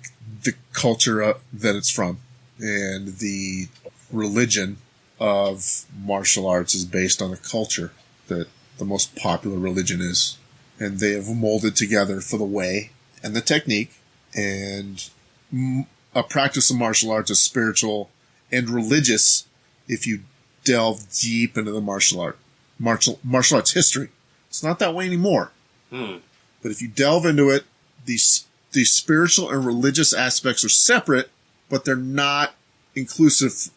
culture that it's from. And the religion of martial arts is based on the culture that the most popular religion is. And they have molded together for the way and the technique. And a practice of martial arts is spiritual and religious if you delve deep into the martial arts history. It's not that way anymore. But if you delve into it, these spiritual and religious aspects are separate, but they're not inclusive.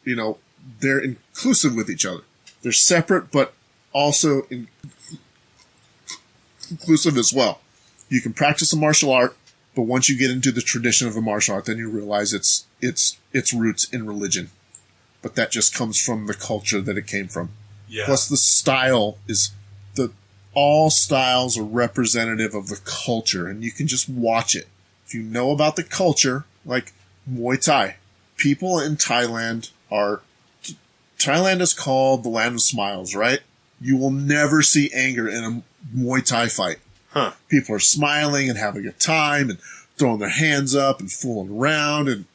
You know, they're inclusive with each other. They're separate, but also inclusive as well. You can practice a martial art, but once you get into the tradition of a martial art, then you realize its roots in religion. But that just comes from the culture that it came from. Yeah. Plus, the style is all styles are representative of the culture, and you can just watch it. If you know about the culture, like Muay Thai, people in Thailand is called the land of smiles, right? You will never see anger in a Muay Thai fight. Huh. People are smiling and having a time and throwing their hands up and fooling around, and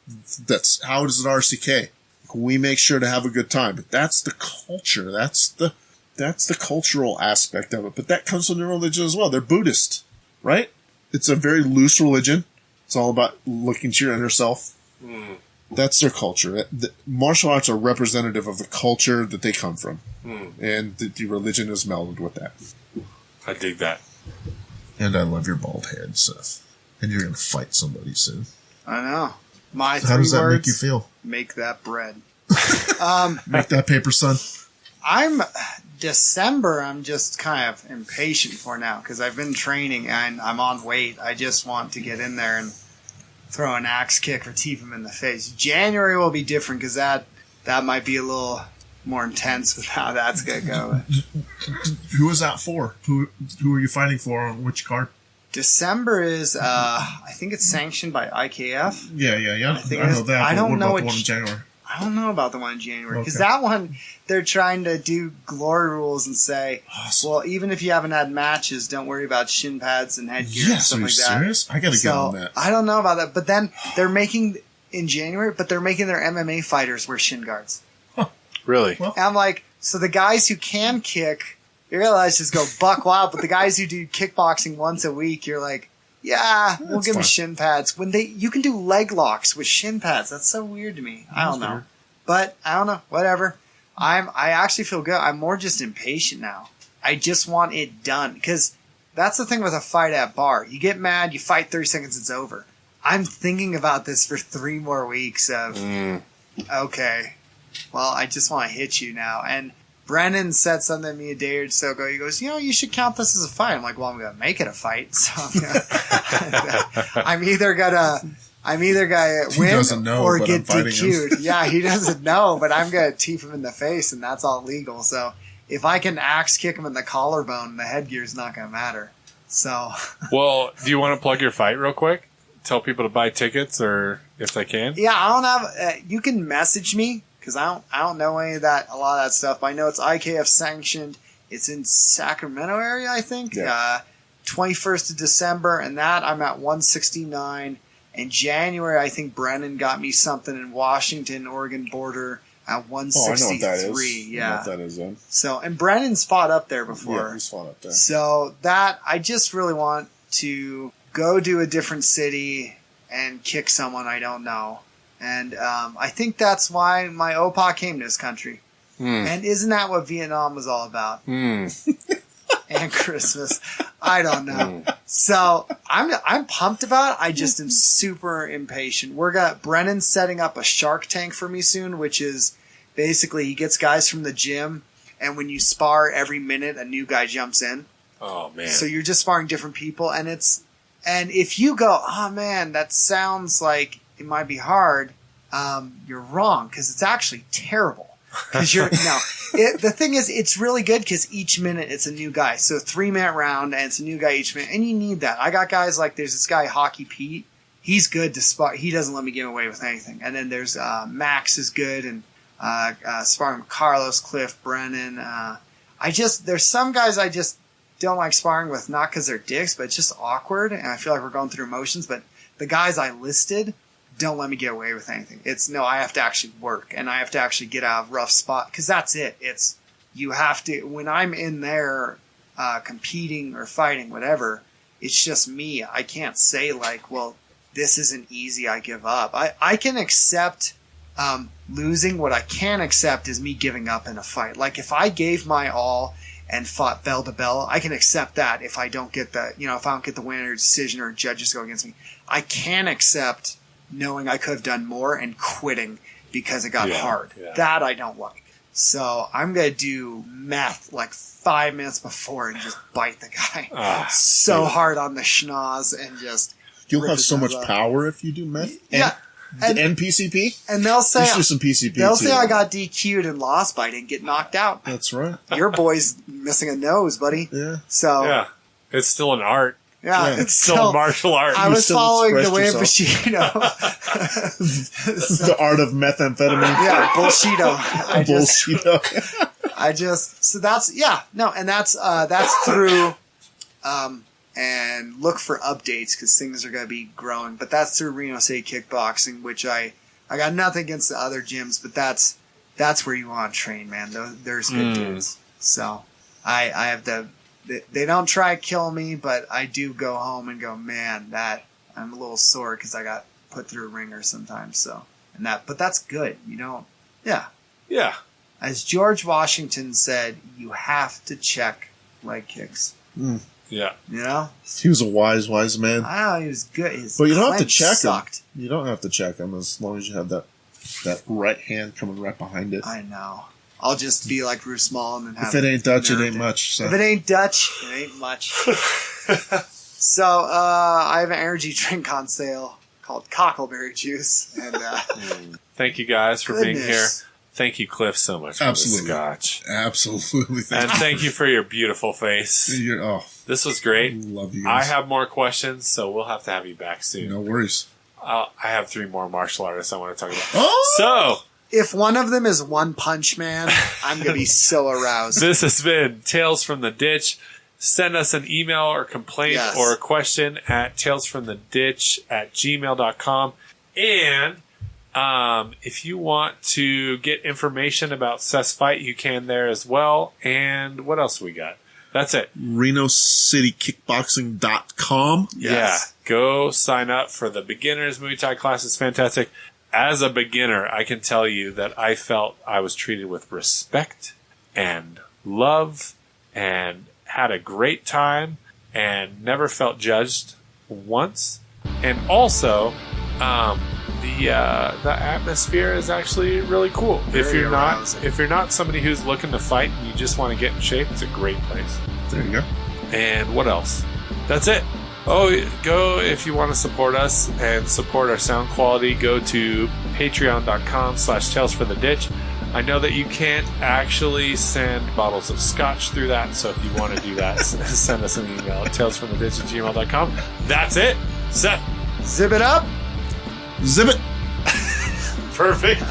that's how it is at RCK. We make sure to have a good time, but that's the culture. That's the cultural aspect of it. But that comes from their religion as well. They're Buddhist, right? It's a very loose religion. It's all about looking to your inner self. Mm. That's their culture. The martial arts are representative of the culture that they come from. Mm. And the religion is melded with that. I dig that. And I love your bald head, Seth. And you're going to fight somebody soon. I know. My How does that make you feel? Make that bread. Make that paper, son. December, I'm just kind of impatient for now because I've been training and I'm on weight. I just want to get in there and throw an axe kick or teep him in the face. January will be different because that might be a little more intense with how that's going to go. Who is that for? Who are you fighting for on which card? December is, I think it's sanctioned by IKF. Yeah. I know that. I don't know what about the one in January. I don't know about the one in January because Okay. that one they're trying to do glory rules and say, Awesome. well, even if you haven't had matches, don't worry about shin pads and headgear and Yes, stuff are you like that. serious? I got to get on that. I don't know about that, but then they're making in January, but they're making their MMA fighters wear shin guards. Really? Well, And I'm like, so the guys who can kick, you realize just go buck wild, but the guys who do kickboxing once a week, you're like, yeah, we'll That's give them fine. shin pads. When you can do leg locks with shin pads. That's so weird to me. I don't know. weird. But I don't know. Whatever. I actually feel good. I'm more just impatient now. I just want it done. Because that's the thing with a fight at bar. You get mad, you fight 30 seconds, it's over. I'm thinking about this for 3 more weeks of, okay, well, I just want to hit you now. And Brennan said something to me a day or so ago. He goes, you should count this as a fight. I'm like, well, I'm going to make it a fight. So I'm either going to He win doesn't know, or but get I'm fighting him. DQ'd. Yeah, he doesn't know, but I'm going to teep him in the face, and that's all legal. So if I can axe kick him in the collarbone, the headgear's not going to matter. So, Well, do you want to plug your fight real quick? Tell people to buy tickets, or if they can. yeah, I don't have. You can message me because I don't know any of that, a lot of that stuff. But I know it's IKF sanctioned. It's in Sacramento area, I think. Yeah. 21st of December, and that I'm at 169. In January, I think Brennan got me something in Washington, Oregon border at 163. I know what that is. Yeah. I know what that is, then. So, and Brennan's fought up there before. Yeah, he's fought up there. So that I just really want to go to a different city and kick someone I don't know. And I think that's why my Opa came to this country. And isn't that what Vietnam was all about? And Christmas. I don't know. So I'm pumped about it. I just am super impatient. Brennan's setting up a Shark Tank for me soon, which is basically he gets guys from the gym, and when you spar every minute, a new guy jumps in. Oh man! So you're just sparring different people, and if you go, oh man, that sounds like it might be hard, you're wrong because it's actually terrible. Because the thing is, it's really good because each minute it's a new guy. So 3-minute round, and it's a new guy each minute, and you need that. I got guys like there's this guy Hockey Pete. He's good to spar. He doesn't let me get away with anything. And then there's Max is good, and sparring with Carlos, Clif, Brennan. There's some guys I just don't like sparring with, not because they're dicks, but it's just awkward, and I feel like we're going through emotions. But the guys I listed don't let me get away with anything. I have to actually work, and I have to actually get out of rough spot, because that's it. You have to, when I'm in there competing or fighting, whatever, it's just me. I can't say like, well, this isn't easy, I give up. I can accept losing. What I can't accept is me giving up in a fight. Like if I gave my all and fought bell to bell, I can accept that if I don't get if I don't get the win or decision or judges go against me. I can't accept knowing I could have done more and quitting because it got hard. Yeah. That I don't like. So I'm going to do meth like 5 minutes before and just bite the guy hard on the schnoz and just You'll rip have his so nose much off. power if you do meth. Yeah. And PCP? And they'll say, You should do some PCP they'll too. say I got DQ'd and lost, but I didn't get knocked out. That's right. Your boy's missing a nose, buddy. Yeah. So, Yeah. It's still an art. yeah, Yeah. it's Still a martial art. I was still following the expressed way of yourself. Bushido. The art of methamphetamine. Yeah, Bullshido. So that's, and that's through, and look for updates because things are going to be growing. But that's through Reno State Kickboxing, which I got nothing against the other gyms, but that's where you want to train, man. There's good dudes. So I have they don't try to kill me, but I do go home and go, man, that I'm a little sore because I got put through a ringer sometimes. So, but that's good. You don't, Yeah. As George Washington said, you have to check leg kicks. Yeah. You know? He was a wise man. I know, he was good. His But you don't have to clench check sucked. him. You don't have to check him as long as you have that right hand coming right behind it. I know. I'll just be like Bruce Small and have If it ain't Dutch, it nerve ain't much. So. If it ain't Dutch, it ain't much. So, I have an energy drink on sale called Cockleberry Juice. And, Thank you guys for being here. goodness. Thank you, Cliff, so much for Absolutely. the scotch. Absolutely. And thank you for your beautiful face. This was great. Love you I guys. have more questions, so we'll have to have you back soon. No worries. I have 3 more martial artists I want to talk about. Oh! So, if one of them is One Punch Man, I'm going to be so aroused. this has been Tales from the Ditch. Send us an email or complaint Yes. or a question at talesfromtheditch@gmail.com. And if you want to get information about Seth's fight, you can there as well. And what else we got? That's it. RenoCityKickboxing.com. Yes. Yeah. Go sign up for the beginners Muay Thai class. It's fantastic. As a beginner, I can tell you that I felt I was treated with respect and love and had a great time and never felt judged once. And also, the atmosphere is actually really cool. Very arousing. If you're not somebody who's looking to fight and you just want to get in shape, it's a great place. There you go. And what else? That's it. Oh, go if you want to support us and support our sound quality, go to patreon.com/talesfortheditch. I know that you can't actually send bottles of scotch through that, so if you want to do that, send us an email at talesfromtheditch@gmail.com. That's it. Seth. Zip it up. Zip it. Perfect.